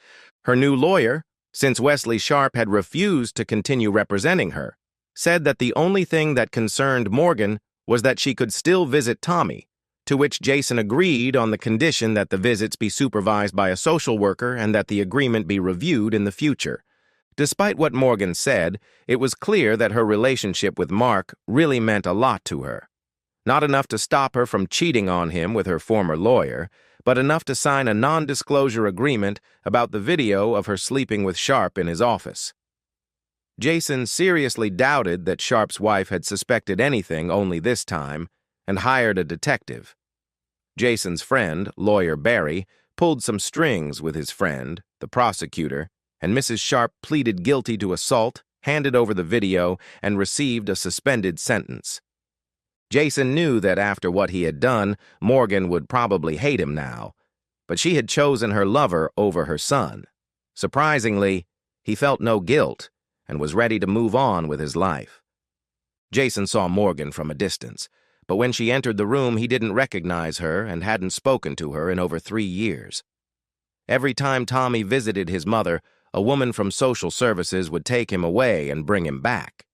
Her new lawyer, since Wesley Sharp had refused to continue representing her, said that the only thing that concerned Morgan was that she could still visit Tommy, to which Jason agreed on the condition that the visits be supervised by a social worker and that the agreement be reviewed in the future. Despite what Morgan said, it was clear that her relationship with Mark really meant a lot to her. Not enough to stop her from cheating on him with her former lawyer, but enough to sign a non-disclosure agreement about the video of her sleeping with Sharp in his office. Jason seriously doubted that Sharp's wife had suspected anything only this time and hired a detective. Jason's friend, lawyer Barry, pulled some strings with his friend, the prosecutor, and Mrs. Sharp pleaded guilty to assault, handed over the video, and received a suspended sentence. Jason knew that after what he had done, Morgan would probably hate him now, but she had chosen her lover over her son. Surprisingly, he felt no guilt and was ready to move on with his life. Jason saw Morgan from a distance, but when she entered the room, he didn't recognize her and hadn't spoken to her in over 3 years. Every time Tommy visited his mother, a woman from social services would take him away and bring him back.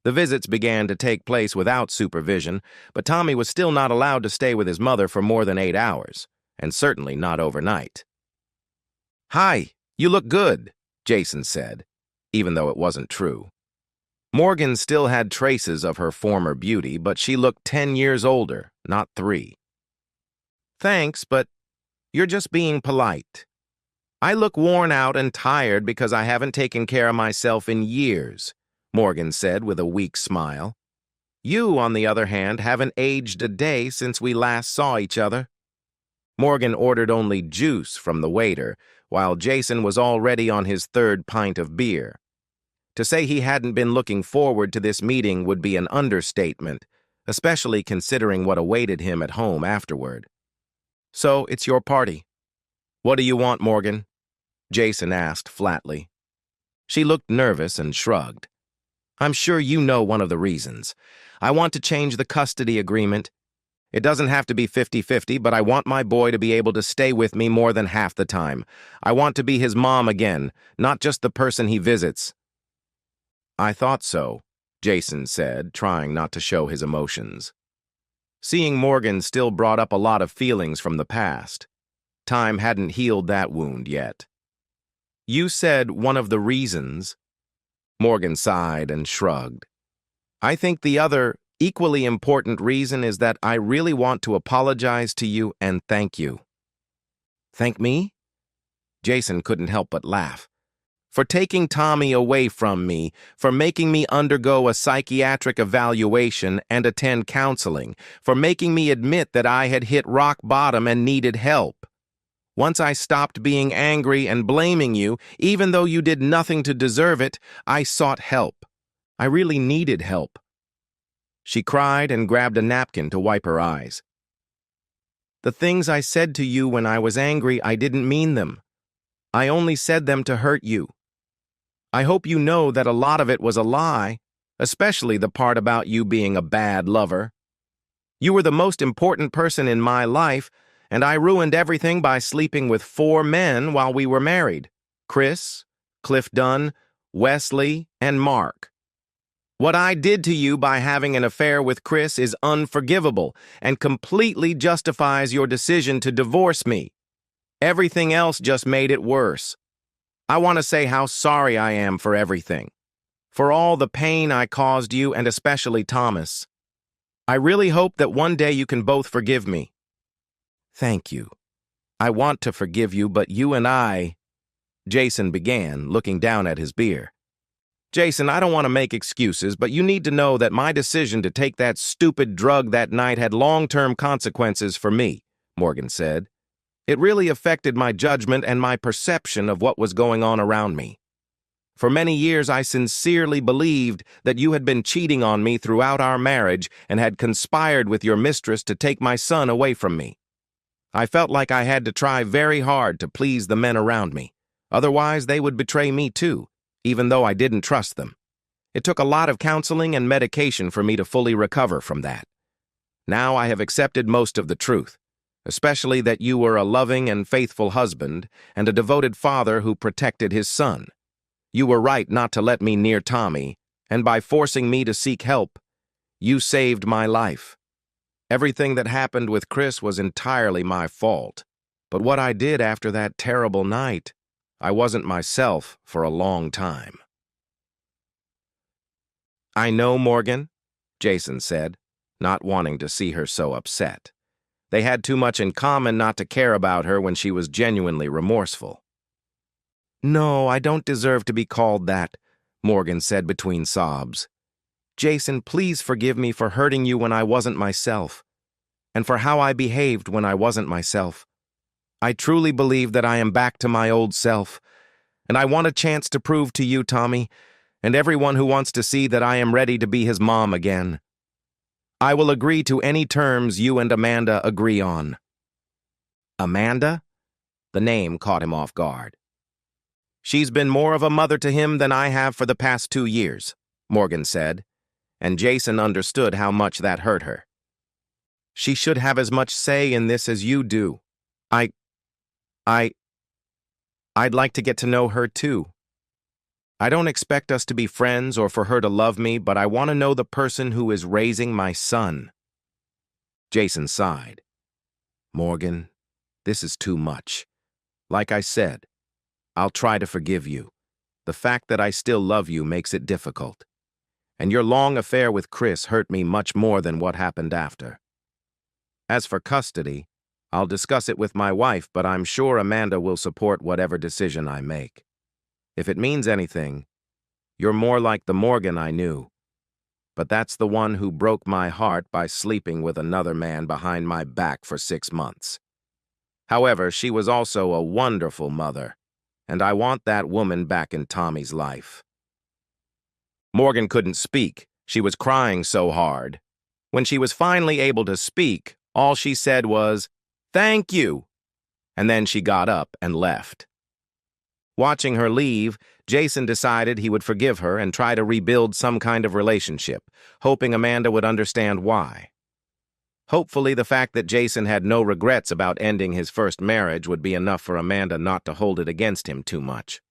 The visits began to take place without supervision, but Tommy was still not allowed to stay with his mother for more than 8 hours, and certainly not overnight. "Hi, you look good," Jason said, even though it wasn't true. Morgan still had traces of her former beauty, but she looked 10 years older, not 3. "Thanks, but you're just being polite. I look worn out and tired because I haven't taken care of myself in years," Morgan said with a weak smile. "You, on the other hand, haven't aged a day since we last saw each other." Morgan ordered only juice from the waiter, while Jason was already on his 3rd pint of beer. To say he hadn't been looking forward to this meeting would be an understatement, especially considering what awaited him at home afterward. "So, it's your party. What do you want, Morgan?" Jason asked flatly. She looked nervous and shrugged. "I'm sure you know one of the reasons. I want to change the custody agreement. It doesn't have to be 50-50, but I want my boy to be able to stay with me more than half the time. I want to be his mom again, not just the person he visits." "I thought so," Jason said, trying not to show his emotions. Seeing Morgan still brought up a lot of feelings from the past. Time hadn't healed that wound yet. "You said one of the reasons." Morgan sighed and shrugged. "I think the other, equally important reason is that I really want to apologize to you and thank you." "Thank me?" Jason couldn't help but laugh. "For taking Tommy away from me, for making me undergo a psychiatric evaluation and attend counseling, for making me admit that I had hit rock bottom and needed help. Once I stopped being angry and blaming you, even though you did nothing to deserve it, I sought help. I really needed help." She cried and grabbed a napkin to wipe her eyes. "The things I said to you when I was angry, I didn't mean them. I only said them to hurt you. I hope you know that a lot of it was a lie, especially the part about you being a bad lover. You were the most important person in my life, and I ruined everything by sleeping with 4 men while we were married: Chris, Cliff Dunn, Wesley, and Mark. What I did to you by having an affair with Chris is unforgivable and completely justifies your decision to divorce me. Everything else just made it worse. I want to say how sorry I am for everything, for all the pain I caused you and especially Thomas. I really hope that one day you can both forgive me." "Thank you. I want to forgive you, but you and I—" Jason began, looking down at his beer. "Jason, I don't want to make excuses, but you need to know that my decision to take that stupid drug that night had long-term consequences for me," Morgan said. "It really affected my judgment and my perception of what was going on around me. For many years, I sincerely believed that you had been cheating on me throughout our marriage and had conspired with your mistress to take my son away from me. I felt like I had to try very hard to please the men around me. Otherwise, they would betray me too, even though I didn't trust them. It took a lot of counseling and medication for me to fully recover from that. Now I have accepted most of the truth, especially that you were a loving and faithful husband and a devoted father who protected his son. You were right not to let me near Tommy, and by forcing me to seek help, you saved my life. Everything that happened with Chris was entirely my fault, but what I did after that terrible night, I wasn't myself for a long time." "I know, Morgan," Jason said, not wanting to see her so upset. They had too much in common not to care about her when she was genuinely remorseful. "No, I don't deserve to be called that, Morgan said between sobs. Jason, please forgive me for hurting you when I wasn't myself, and for how I behaved when I wasn't myself. I truly believe that I am back to my old self, and I want a chance to prove to you, Tommy, and everyone who wants to see that I am ready to be his mom again. I will agree to any terms you and Amanda agree on. Amanda? The name caught him off guard. She's been more of a mother to him than I have for the past 2 years, Morgan said, and Jason understood how much that hurt her. She should have as much say in this as you do. I'd like to get to know her too. I don't expect us to be friends or for her to love me, but I want to know the person who is raising my son. Jason sighed. Morgan, this is too much. Like I said, I'll try to forgive you. The fact that I still love you makes it difficult. And your long affair with Chris hurt me much more than what happened after. As for custody, I'll discuss it with my wife, but I'm sure Amanda will support whatever decision I make. If it means anything, you're more like the Morgan I knew. But that's the one who broke my heart by sleeping with another man behind my back for 6 months. However, she was also a wonderful mother, and I want that woman back in Tommy's life. Morgan couldn't speak. She was crying so hard. When she was finally able to speak, all she said was, "Thank you," and then she got up and left. Watching her leave, Jason decided he would forgive her and try to rebuild some kind of relationship, hoping Amanda would understand why. Hopefully, the fact that Jason had no regrets about ending his first marriage would be enough for Amanda not to hold it against him too much.